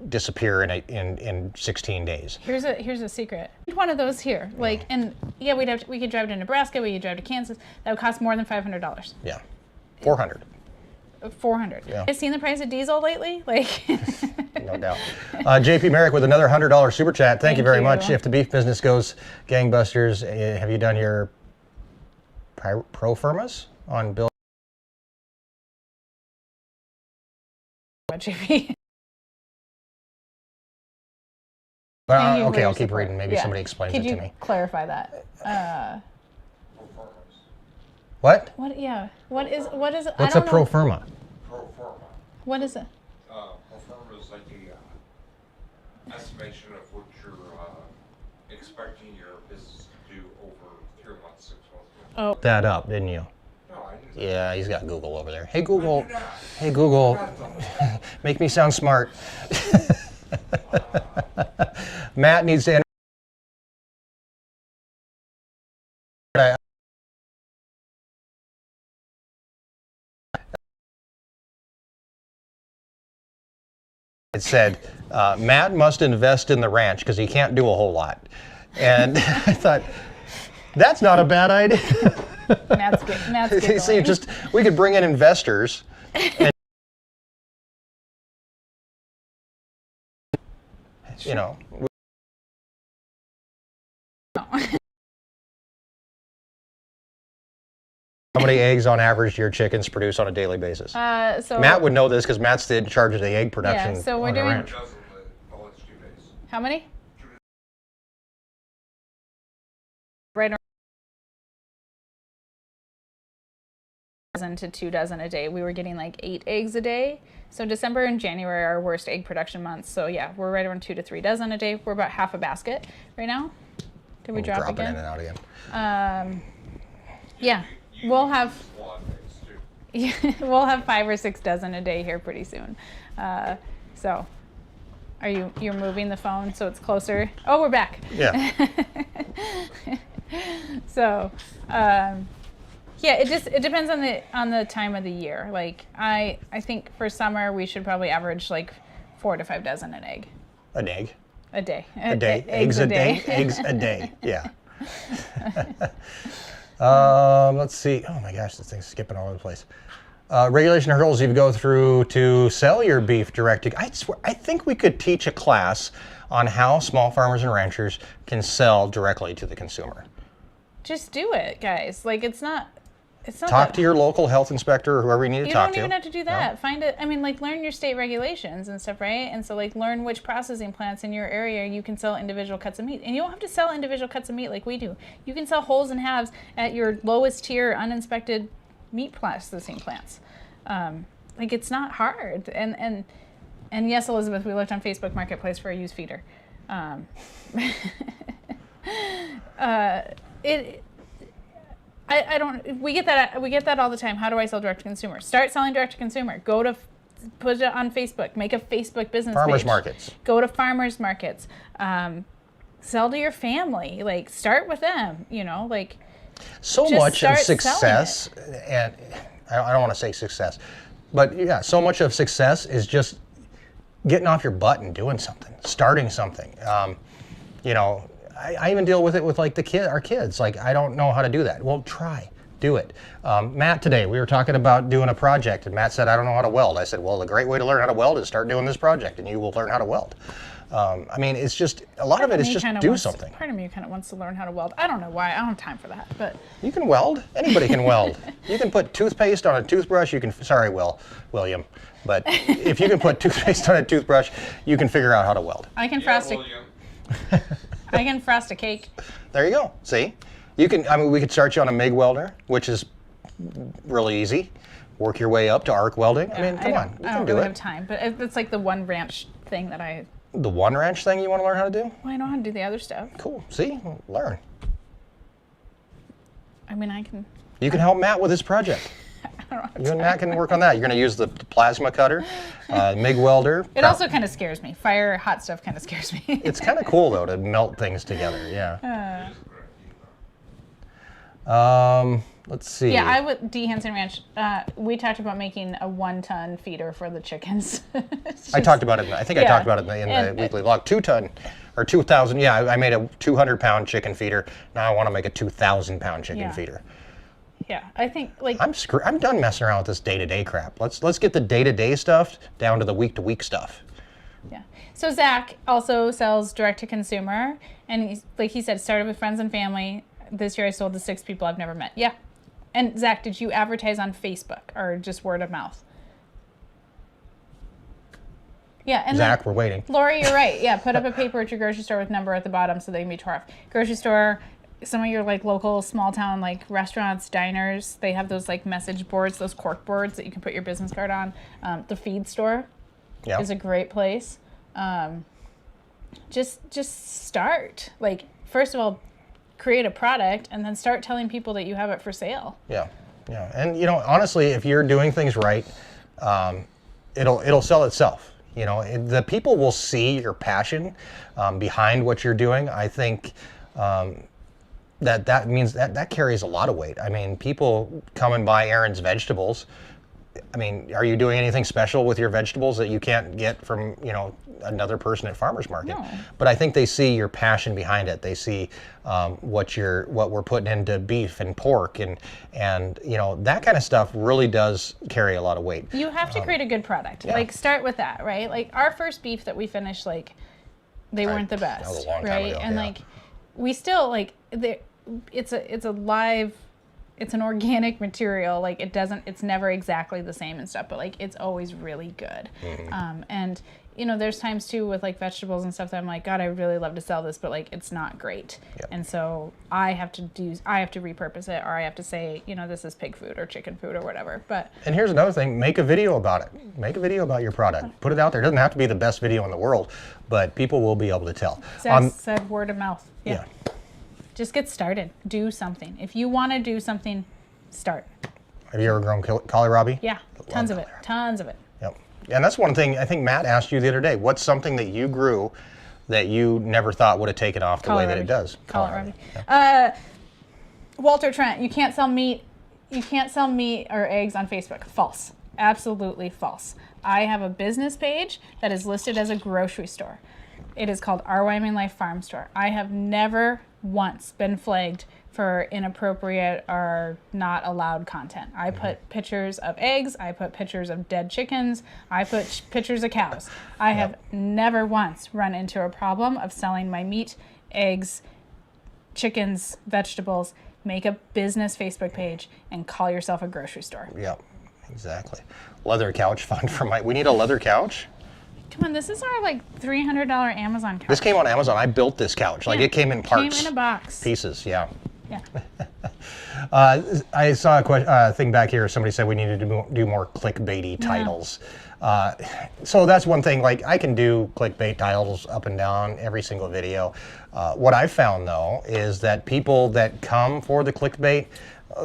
disappear in 16 days. Here's a secret. One of those here, and yeah, we could drive to Nebraska, we could drive to Kansas. That would cost more than $500. Yeah, 400. 400. Yeah. Have you seen the price of diesel lately? No doubt. JP Merrick with another $100 super chat. Thank you very much. If the beef business goes gangbusters, have you done your pro firmas on Bill? JP. Okay, I'll keep reading. Maybe somebody explains it to me. Could you clarify that? What? What? Yeah. What is? What's a pro firma? Pro forma. What is it? Pro forma is like a estimation of what you're expecting your business to do over 3 months, 6 months. Oh. That up, didn't you? No, I didn't. Yeah, he's got Google over there. Hey Google. Hey Google. Make me sound smart. Matt needs to enter. It said, Matt must invest in the ranch because he can't do a whole lot. And I thought, that's not a bad idea. Matt's good. Matt's good. See, we could bring in investors. And, How many eggs on average do your chickens produce on a daily basis? So Matt would know this because Matt's in charge of the egg production. Yeah, so we're on the doing. ranch. The last 2 days. How many? Right around a dozen to 2 dozen a day. We were getting like 8 eggs a day. So December and January are our worst egg production months. So yeah, we're right around 2 to 3 dozen a day. We're about half a basket right now. Did we drop dropping again? in and out again. Yeah, we'll have. One eggs too. Yeah, we'll have 5 or 6 dozen a day here pretty soon. So, you're moving the phone so it's closer? Oh, we're back. Yeah. So, yeah, it depends on the time of the year. Like I think for summer we should probably average like 4 to 5 dozen an egg. An egg. A day. A day. Eggs a day. Eggs a day. Yeah. Let's see. Oh my gosh, this thing's skipping all over the place. Regulation hurdles you go through to sell your beef direct to. I swear, I think we could teach a class on how small farmers and ranchers can sell directly to the consumer. Just do it, guys. Like it's not. Talk to your local health inspector or whoever you need to talk to. You don't even have to do that. No? Find it. I mean, like learn your state regulations and stuff, right? And so like learn which processing plants in your area you can sell individual cuts of meat. And you don't have to sell individual cuts of meat like we do. You can sell wholes and halves at your lowest tier uninspected meat processing plants. Like it's not hard. And yes, Elizabeth, we looked on Facebook Marketplace for a used feeder. We get that all the time. How do I sell direct to consumer? Start selling direct to consumer. Put it on Facebook. Make a Facebook business farmers page. Markets. Go to farmers markets. Sell to your family. Like start with them. Like so much of success, and I don't want to say success, but yeah, so much of success is just getting off your butt and doing something, starting something. I even deal with it with like our kids. Like, I don't know how to do that. Well, do it. Matt, today we were talking about doing a project, and Matt said, I don't know how to weld. I said, well, the great way to learn how to weld is start doing this project, and you will learn how to weld. I mean, it's just, a lot of it is just do something. Part of me kind of wants to learn how to weld. I don't know why. I don't have time for that, but. You can weld. Anybody can weld. You can put toothpaste on a toothbrush. Sorry, William. But if you can put toothpaste on a toothbrush, you can figure out how to weld. I can frost I can frost a cake. There you go. See? We could start you on a MIG welder, which is really easy. Work your way up to arc welding. I mean, come on. You can do it. I don't really have time, but it's like the one ranch thing that I... The one ranch thing you want to learn how to do? Well, I know how to do the other stuff. Cool. See? Learn. I mean, I can... You can help Matt with his project. I You and Matt can work on that. You're going to use the plasma cutter, MIG welder. It also kind of scares me. Fire, hot stuff kind of scares me. It's kind of cool though to melt things together. Yeah. Let's see. Yeah, I would D Hanson Ranch. We talked about making a 1-ton feeder for the chickens. I talked about it. I think I talked about it in the weekly vlog. 2-ton or 2,000. Yeah, I made a 200-pound chicken feeder. Now I want to make a 2,000-pound chicken feeder. Yeah, I think like I'm done messing around with this day-to-day crap. Let's get the day-to-day stuff down to the week-to-week stuff. Yeah. So Zach also sells direct to consumer, and he said, started with friends and family. This year I sold to 6 people I've never met. Yeah. And Zach, did you advertise on Facebook or just word of mouth? Yeah, and Zach, we're waiting. Lori, you're right. Yeah, put up a paper at your grocery store with number at the bottom so they can be tore off. Grocery store, some of your like local small town like restaurants, diners, they have those like message boards, those cork boards that you can put your business card on. The feed store is a great place. Just start. Like, first of all, create a product and then start telling people that you have it for sale. Yeah. And honestly, if you're doing things right, it'll sell itself. The people will see your passion behind what you're doing. I think that means that carries a lot of weight. I mean, people come and buy Erin's vegetables. I mean, are you doing anything special with your vegetables that you can't get from, another person at farmer's market? No. But I think they see your passion behind it. They see what we're putting into beef and pork and that kind of stuff really does carry a lot of weight. You have to create a good product. Yeah. Like, start with that, right? Like, our first beef that we finished, like, they weren't the best, that was a long time right? ago, And like, we still like it's a live. It's an organic material. Like, it's never exactly the same and stuff, but like, it's always really good. Mm-hmm. And there's times too with like vegetables and stuff that I'm like, God, I really love to sell this, but like, it's not great. Yep. And so I have to repurpose it, or I have to say, this is pig food or chicken food or whatever. And here's another thing, make a video about it. Make a video about your product. Put it out there. It doesn't have to be the best video in the world, but people will be able to tell. Zach said word of mouth. Yeah. Just get started. Do something. If you want to do something, start. Have you ever grown kohlrabi? Yeah, tons of it. Tons of it. Yep. And that's one thing I think Matt asked you the other day. What's something that you grew that you never thought would have taken off the way that it does? Kohlrabi. Yeah. Walter Trent, you can't sell meat. You can't sell meat or eggs on Facebook. False. Absolutely false. I have a business page that is listed as a grocery store. It is called Our Wyoming Life Farm Store. I have never once been flagged for inappropriate or not allowed content. I put pictures of eggs, I put pictures of dead chickens, I put pictures of cows. I have never once run into a problem of selling my meat, eggs, chickens, vegetables. Make a business Facebook page and call yourself a grocery store. Yep, exactly. Leather couch fund for we need a leather couch. Come on, this is our like $300 Amazon couch. This came on Amazon. I built this couch. Like, it came in parts. Came in a box. Pieces, yeah. Yeah. I saw a thing back here. Somebody said we needed to do more clickbaity titles. So that's one thing. Like, I can do clickbait titles up and down every single video. What I've found, though, is that people that come for the clickbait,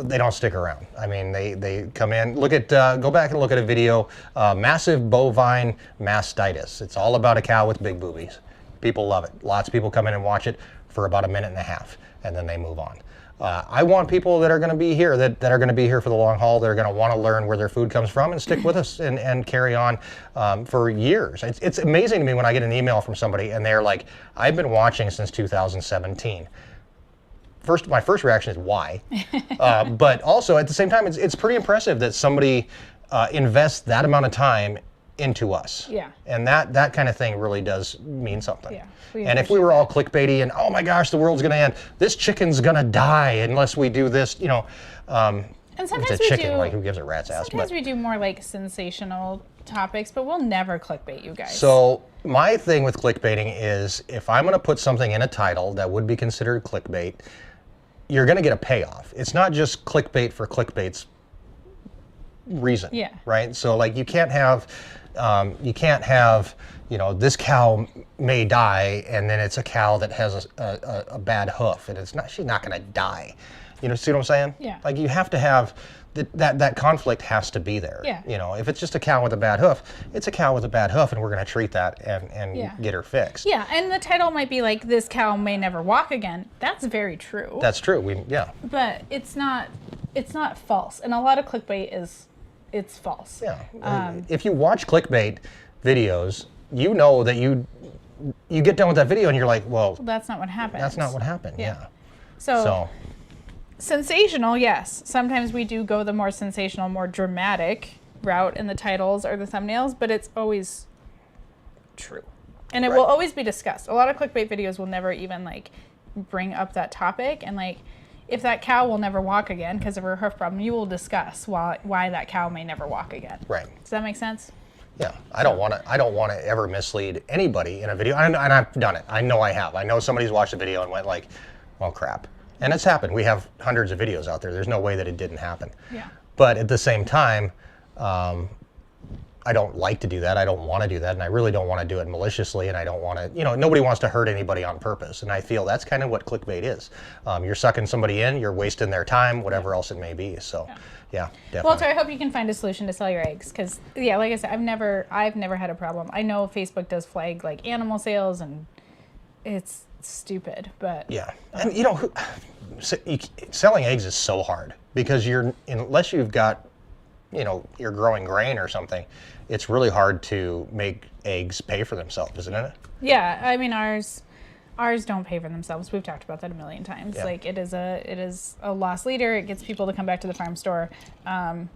they don't stick around. I mean, they come in. Go back and look at a video, massive bovine mastitis. It's all about a cow with big boobies. People love it. Lots of people come in and watch it for about a minute and a half, and then they move on. I want people that are going to be here, that are going to be here for the long haul. They're going to want to learn where their food comes from and stick with us and carry on for years. It's amazing to me when I get an email from somebody and they're like, I've been watching since 2017. My first reaction is why, but also at the same time, it's pretty impressive that somebody invests that amount of time into us. Yeah. And that kind of thing really does mean something. Yeah. And if we were all clickbaity and, oh my gosh, the world's going to end, this chicken's going to die unless we do this, and sometimes it's a chicken, like, who gives a rat's ass? Sometimes we do more like sensational topics, but we'll never clickbait you guys. So my thing with clickbaiting is, if I'm going to put something in a title that would be considered clickbait, you're going to get a payoff. It's not just clickbait for clickbait's reason. Yeah. Right? So, like, you can't have, this cow may die, and then it's a cow that has a bad hoof, and she's not going to die. See what I'm saying? Yeah. Like, you have to have that conflict has to be there. Yeah. You know, if it's just a cow with a bad hoof, it's a cow with a bad hoof, and we're going to treat that and get her fixed. Yeah, and the title might be like, "This cow may never walk again." That's very true. That's true. But it's not false, and a lot of clickbait it's false. Yeah. If you watch clickbait videos, you know that you get done with that video and you're like, well, That's not what happened. that's not what happened. Yeah. So sensational, yes. Sometimes we do go the more sensational, more dramatic route in the titles or the thumbnails, but it's always true. And it will always be discussed. A lot of clickbait videos will never even like bring up that topic, and like if that cow will never walk again because of her hoof problem, you will discuss why that cow may never walk again. Right. Does that make sense? Yeah, I don't want to ever mislead anybody in a video, and I've done it. I know I have. I know somebody's watched a video and went like, well, crap. And it's happened. We have hundreds of videos out there. There's no way that it didn't happen. Yeah. But at the same time, I don't like to do that. I don't want to do that, and I really don't want to do it maliciously, and I don't want to, nobody wants to hurt anybody on purpose, and I feel that's kind of what clickbait is. You're sucking somebody in, you're wasting their time, whatever else it may be, so yeah, definitely. Well, so I hope you can find a solution to sell your eggs, because, yeah, like I said, I've never had a problem. I know Facebook does flag, like, animal sales, and it's stupid, but... Yeah, and, selling eggs is so hard, because unless you've got, you're growing grain or something, it's really hard to make eggs pay for themselves, isn't it? Yeah, I mean, ours don't pay for themselves. We've talked about that a million times. Yeah. Like, it is a loss leader. It gets people to come back to the farm store, all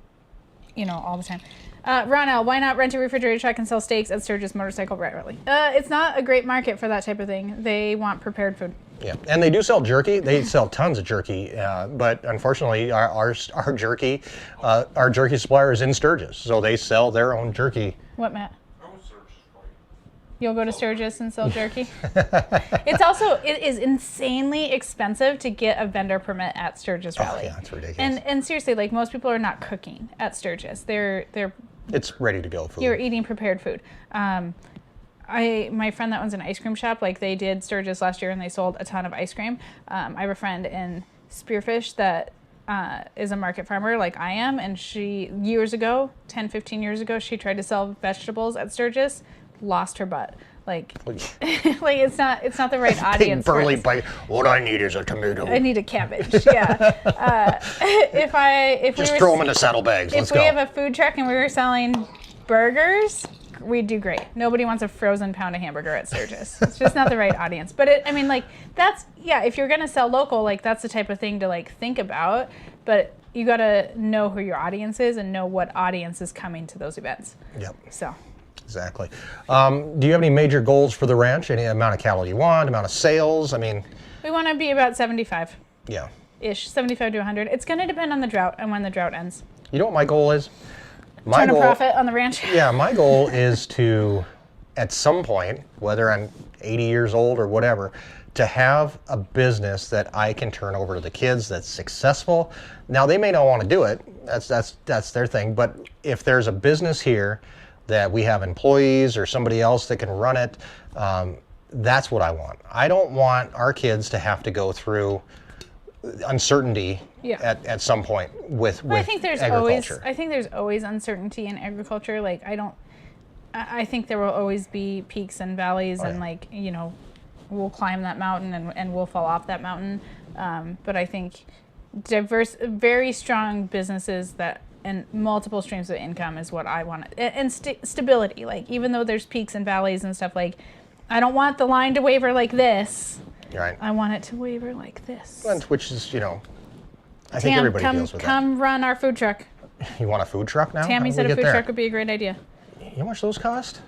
the time. Ron L., why not rent a refrigerated truck and sell steaks at Sturgis Motorcycle Rally? It's not a great market for that type of thing. They want prepared food. Yeah, and they do sell jerky. They sell tons of jerky, but unfortunately, our jerky supplier is in Sturgis, so they sell their own jerky. What, Matt? I was Sturgis for you. You'll go to Sturgis and sell jerky? It is insanely expensive to get a vendor permit at Sturgis Rally. Oh, yeah, it's ridiculous. And seriously, like, most people are not cooking at Sturgis. It's ready to go food. You're eating prepared food. My friend that owns an ice cream shop, like, they did Sturgis last year and they sold a ton of ice cream. I have a friend in Spearfish that is a market farmer like I am, and she, 10, 15 years ago, she tried to sell vegetables at Sturgis, lost her butt. Like, like it's not the right audience. Big burly bite. What I need is a tomato. I need a cabbage. Yeah. If Just we were, throw them in the saddlebags. Let's go. If we have a food truck and we were selling burgers, we'd do great. Nobody wants a frozen pound of hamburger at Sturgis. It's just not the right audience. But if you're gonna sell local, like, that's the type of thing to, like, think about. But you gotta know who your audience is and know what audience is coming to those events. Yep. So. Exactly. Do you have any major goals for the ranch? Any amount of cattle you want? Amount of sales? I mean. We want to be about 75. Yeah. Ish, 75 to 100. It's going to depend on the drought and when the drought ends. You know what my goal is? Turn a profit on the ranch. Yeah, my goal is to, at some point, whether I'm 80 years old or whatever, to have a business that I can turn over to the kids that's successful. Now, they may not want to do it. That's their thing. But if there's a business here that we have employees or somebody else that can run it, that's what I want. I don't want our kids to have to go through uncertainty at some point with agriculture. I think there's always uncertainty in agriculture. Like, I think there will always be peaks and valleys, and like, we'll climb that mountain and we'll fall off that mountain. But I think very strong businesses and multiple streams of income is what I want. And stability. Like, even though there's peaks and valleys and stuff, like, I don't want the line to waver like this. Right. I want it to waver like this. Which is, I think everybody deals with that. Come run our food truck. You want a food truck now? Tammy said a food truck would be a great idea. You know how much those cost?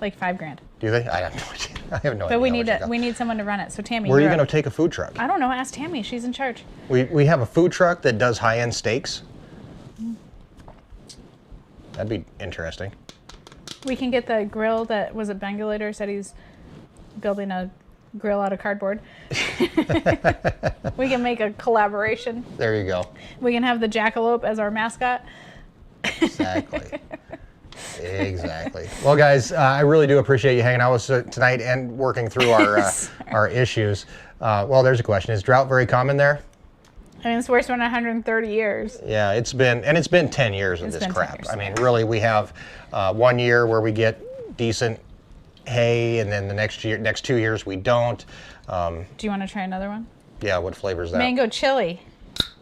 Like $5,000. Do they? I have no idea. I have no idea. But we need someone to run it. So Tammy, where are you going to take a food truck? I don't know. Ask Tammy. She's in charge. We have a food truck that does high-end steaks. That'd be interesting. We can get the grill that was at Bangalader said he's building a grill out of cardboard. We can make a collaboration. There you go. We can have the jackalope as our mascot. Exactly. Exactly. Well, guys, I really do appreciate you hanging out with us tonight and working through our issues. Well, there's a question. Is drought very common there? I mean, it's the worst one in 130 years. Yeah, it's been 10 years of this crap. I mean, really, we have 1 year where we get decent hay, and then the next 2 years we don't. Do you want to try another one? Yeah, what flavor is that? Mango chili.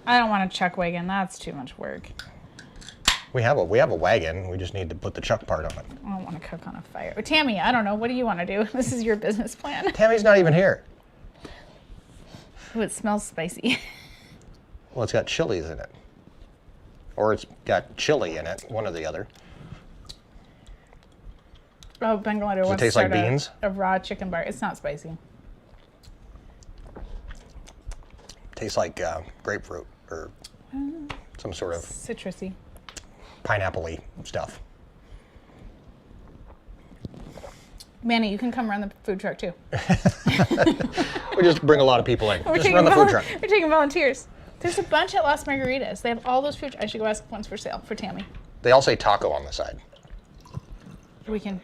I don't want a chuck wagon. That's too much work. We have a wagon. We just need to put the chuck part on it. I don't want to cook on a fire. Tammy, I don't know. What do you want to do? This is your business plan. Tammy's not even here. Ooh, it smells spicy. Well, it's got chilies in it. Or it's got chili in it, one or the other. Oh, Bengalito Does it wants taste to like start beans? a raw chicken bar. It's not spicy. Tastes like grapefruit or some sort of Citrusy. pineapple-y stuff. Manny, you can come run the food truck too. We just bring a lot of people in. We're Just run the food truck. We're taking volunteers. There's a bunch at Las Margaritas. They have all those food. I should go ask if one's for sale for Tammy. They all say taco on the side. We can.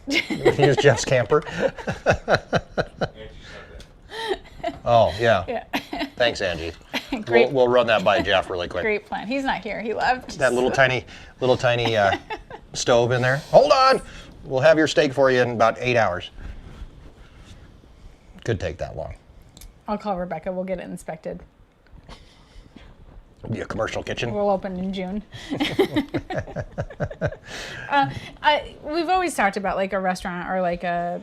We can use Jeff's camper. Oh, yeah. Yeah. Thanks, Angie. Great. We'll run that by Jeff really quick. Great plan. He's not here. He left. That little tiny stove in there. Hold on. We'll have your steak for you in about 8 hours. Could take that long. I'll call Rebecca. We'll get it inspected. Be a commercial kitchen. We'll open in June. We've always talked about like a restaurant or like a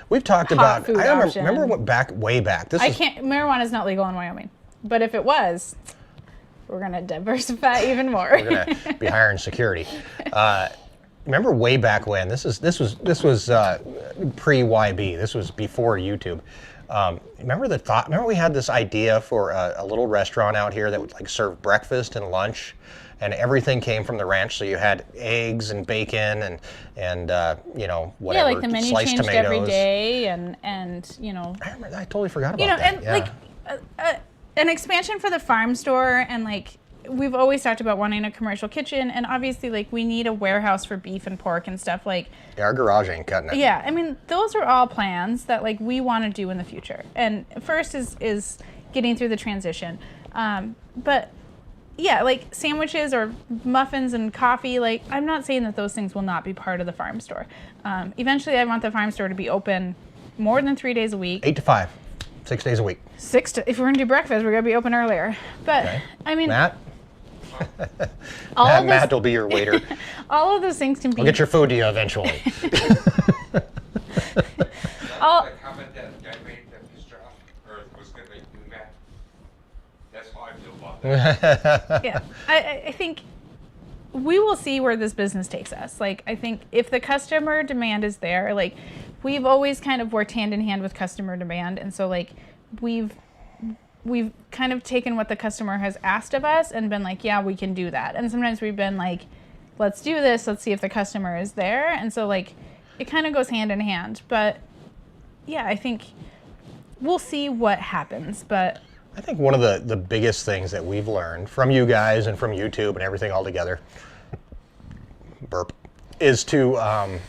We've talked hot about. food I option. remember what way back. This I is can't. Marijuana is not legal in Wyoming, but if it was, we're gonna diversify even more. we're gonna be hiring security. Remember way back when? This was pre-YB. This was before YouTube. Remember we had this idea for a little restaurant out here that would like serve breakfast and lunch, and everything came from the ranch. So you had eggs and bacon and whatever. Yeah, like the menu sliced changed tomatoes. every day, and I totally forgot about that. and Yeah. like an expansion for the farm store, and like we've always talked about wanting a commercial kitchen, and obviously like we need a warehouse for beef and pork and stuff like. Yeah, our garage ain't cutting it. Yeah, I mean those are all plans that like we want to do in the future. And first is getting through the transition, but. Yeah, like sandwiches or muffins and coffee, like I'm not saying that those things will not be part of the farm store. Eventually I want the farm store to be open more than 3 days a week. 8 to 5, 6 days a week. If we're gonna do breakfast, we're gonna be open earlier. But Okay. I mean, Matt? all Matt will be your waiter. all of those things can be. We'll get your food to you eventually. all, The comment that guy made that pissed you off, or was gonna make you mad. That's how I feel about that. yeah, I think we will see where this business takes us. Like, I think if the customer demand is there, like we've always kind of worked hand in hand with customer demand, and so like we've kind of taken what the customer has asked of us and been like, yeah, we can do that. And sometimes we've been like, let's do this, let's see if the customer is there. And so like it kind of goes hand in hand. But yeah, I think we'll see what happens. But I think one of the biggest things that we've learned from you guys and from YouTube and everything all together, is to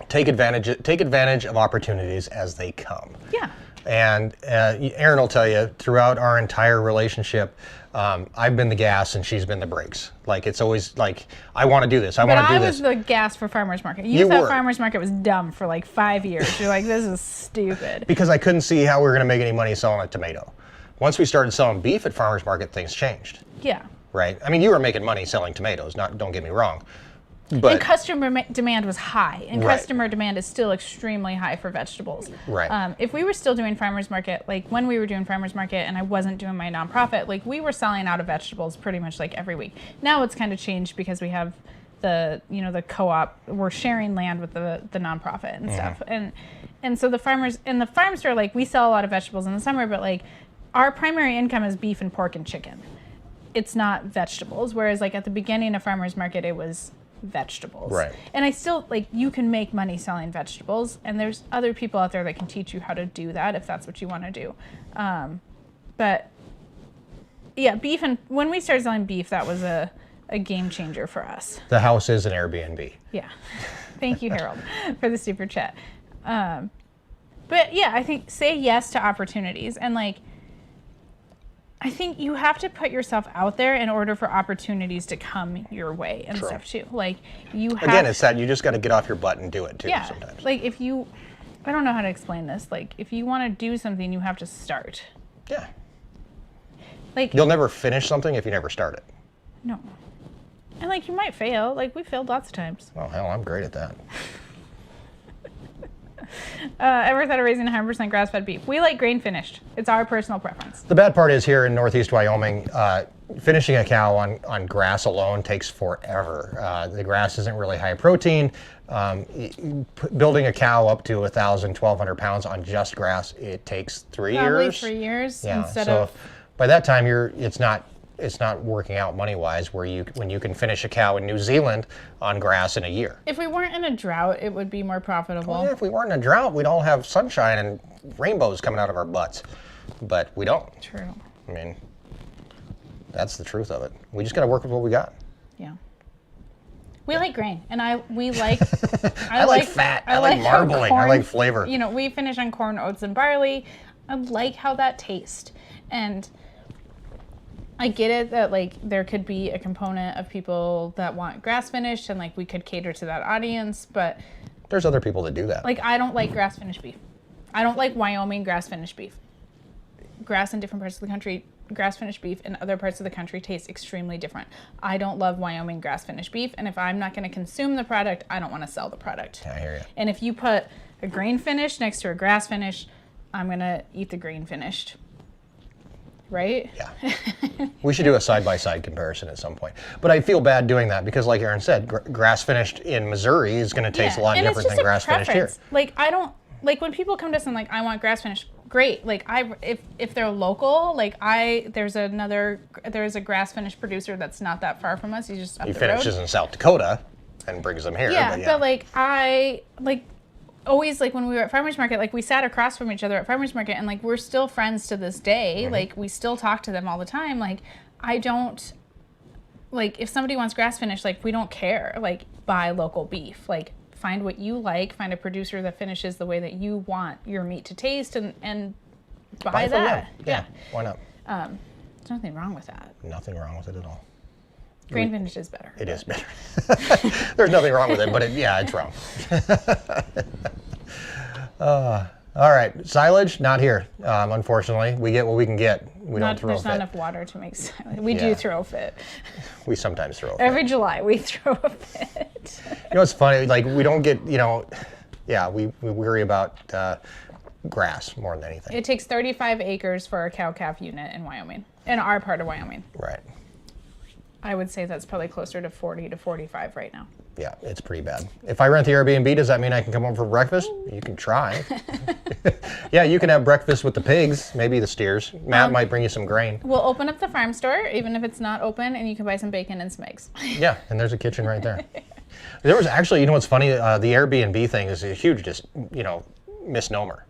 take advantage of opportunities as they come. yeah. And Erin will tell you, throughout our entire relationship, I've been the gas and she's been the brakes. Like, it's always like, I want to do this, I want to do But I this. was the gas for farmer's market. You You thought were. farmer's market was dumb for like 5 years. You're like, this is stupid. Because I couldn't see how we were going to make any money selling a tomato. Once we started selling beef at farmer's market, things changed, Yeah. right? I mean, you were making money selling tomatoes, don't get me wrong. And But customer demand was high, and Right. customer demand is still extremely high for vegetables. Right. If we were still doing farmers market, like when we were doing farmers market and I wasn't doing my nonprofit, like we were selling out of vegetables pretty much like every week. Now it's kind of changed because we have the co-op. We're sharing land with the nonprofit and stuff, and so the farmers in the farm store, like we sell a lot of vegetables in the summer, but like our primary income is beef and pork and chicken. It's not vegetables. Whereas like at the beginning of farmers market, it was vegetables. Right. And I still, like, you can make money selling vegetables, and there's other people out there that can teach you how to do that if that's what you want to do. But yeah, beef, and when we started selling beef, that was a game changer for us. the house is an Airbnb. Yeah. Thank you, Harold, for the super chat. But yeah, I think say yes to opportunities, and like I think you have to put yourself out there in order for opportunities to come your way and stuff too. Like you have. Again, it's that you just got to get off your butt and do it too. Yeah. Sometimes. Like if you, I don't know how to explain this. Like if you want to do something, you have to start. Yeah. Like you'll never finish something if you never start it. No. And like you might fail. Like we failed lots of times. Oh hell, I'm great at that. Ever thought of raising 100% grass-fed beef? We like grain finished. It's our personal preference. The bad part is here in Northeast Wyoming, finishing a cow on grass alone takes forever. The grass isn't really high protein. Building a cow up to 1,000, 1,200 pounds on just grass, it takes 3 years. Probably 3 years instead of. By that time, it's not working out money-wise when you can finish a cow in New Zealand on grass in a year. If we weren't in a drought, it would be more profitable. Well, yeah, if we weren't in a drought, we'd all have sunshine and rainbows coming out of our butts. But we don't. True. I mean, that's the truth of it. We just got to work with what we got. Yeah. We like grain, and we like. I like fat. I like marbling. Corn, I like flavor. You know, we finish on corn, oats, and barley. I like how that tastes, and I get it that like there could be a component of people that want grass finished, and like we could cater to that audience, but there's other people that do that. Like I don't like grass finished beef. I don't like Wyoming grass finished beef. Grass in different parts of the country, grass finished beef in other parts of the country tastes extremely different. I don't love Wyoming grass finished beef, and if I'm not going to consume the product, I don't want to sell the product. I hear you. And if you put a grain finish next to a grass finish, I'm going to eat the grain finished. Right? Yeah. We should do a side-by-side comparison at some point. But I feel bad doing that because, like Erin said, grass finished in Missouri is going to taste a lot different than grass finished here. Like I don't like when people come to us and like I want grass finished. Great. Like if they're local, like there's a grass finished producer that's not that far from us. He's just up the road. He finishes in South Dakota and brings them here. Yeah, but like I like. Always like when we were at farmers market, like we sat across from each other at farmers market, and like we're still friends to this day. Mm-hmm. Like we still talk to them all the time. Like I don't like if somebody wants grass finished, like we don't care. Like buy local beef. Like find what you like. Find a producer that finishes the way that you want your meat to taste, and buy that. Yeah, why not? There's nothing wrong with that. Nothing wrong with it at all. Grain finished is better. It is better. There's nothing wrong with it, but it's wrong. All right, silage, not here. Unfortunately, we get what we can get. We don't throw There's fit. not enough water to make silage. We do throw a fit. We sometimes throw a fit. Every July, we throw a fit. You know, it's funny, like we don't get, we worry about grass more than anything. It takes 35 acres for a cow-calf unit in Wyoming, in our part of Wyoming. Right. I would say that's probably closer to 40 to 45 right now. Yeah, it's pretty bad. If I rent the Airbnb, does that mean I can come home for breakfast? You can try. Yeah, you can have breakfast with the pigs, maybe the steers. Matt might bring you some grain. We'll open up the farm store, even if it's not open, and you can buy some bacon and some eggs. Yeah, and there's a kitchen right there. There was actually, you know what's funny? The Airbnb thing is a huge, misnomer.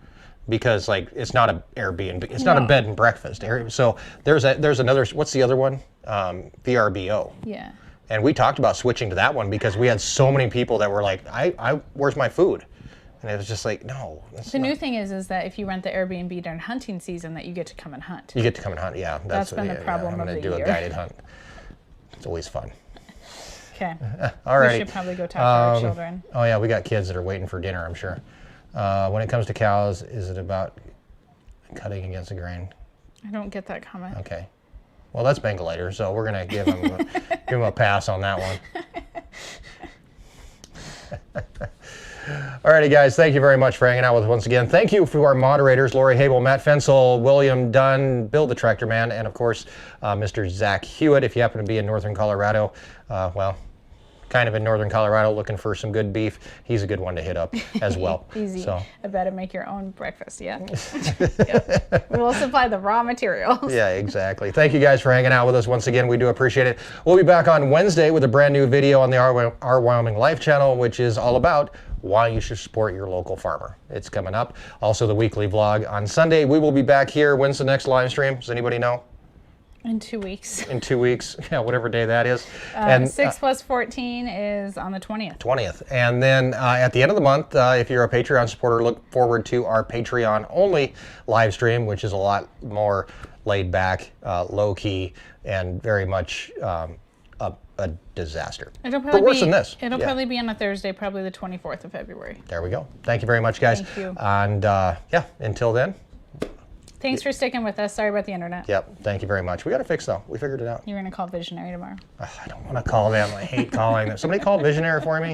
Because like it's not a Airbnb, it's not a bed and breakfast. So there's another. What's the other one? VRBO. Yeah. And we talked about switching to that one because we had so many people that were like, where's my food? And it was just like, no. The new thing is that if you rent the Airbnb during hunting season, that you get to come and hunt. You get to come and hunt. Yeah, that's been the problem of the year. I'm gonna do a guided hunt. It's always fun. Okay. All right. We should probably go talk to our children. Oh yeah, we got kids that are waiting for dinner, I'm sure. When it comes to cows, is it about cutting against the grain? I don't get that comment. Okay. Well, that's Bengalator, so we're going to give him a pass on that one. Alrighty, guys, thank you very much for hanging out with us once again. Thank you to our moderators, Lori Hable, Matt Fensel, William Dunn, Bill the Tractor Man, and of course, Mr. Zach Hewitt. If you happen to be in northern Colorado, kind of in northern Colorado looking for some good beef, he's a good one to hit up as well. Easy. So. I better make your own breakfast, yeah. Yep. We will supply the raw materials. Yeah, exactly. Thank you guys for hanging out with us once again. We do appreciate it. We'll be back on Wednesday with a brand new video on the Our Wyoming Life channel, which is all about why you should support your local farmer. It's coming up. Also the weekly vlog on Sunday. We will be back here. When's the next live stream? Does anybody know? In 2 weeks. In 2 weeks, yeah, whatever day that is. 6 plus 14 is on the 20th. 20th. And then at the end of the month, if you're a Patreon supporter, look forward to our Patreon-only live stream, which is a lot more laid back, low key, and very much a disaster. It'll probably but worse be, than this. It'll Yeah. probably be on a Thursday, probably the 24th of February. There we go. Thank you very much, guys. Thank you. And yeah, until then. Thanks for sticking with us. Sorry about the internet. Yep. Thank you very much. We got it fixed though. We figured it out. You're going to call Visionary tomorrow. I don't want to call them. I hate calling them. Somebody call Visionary for me.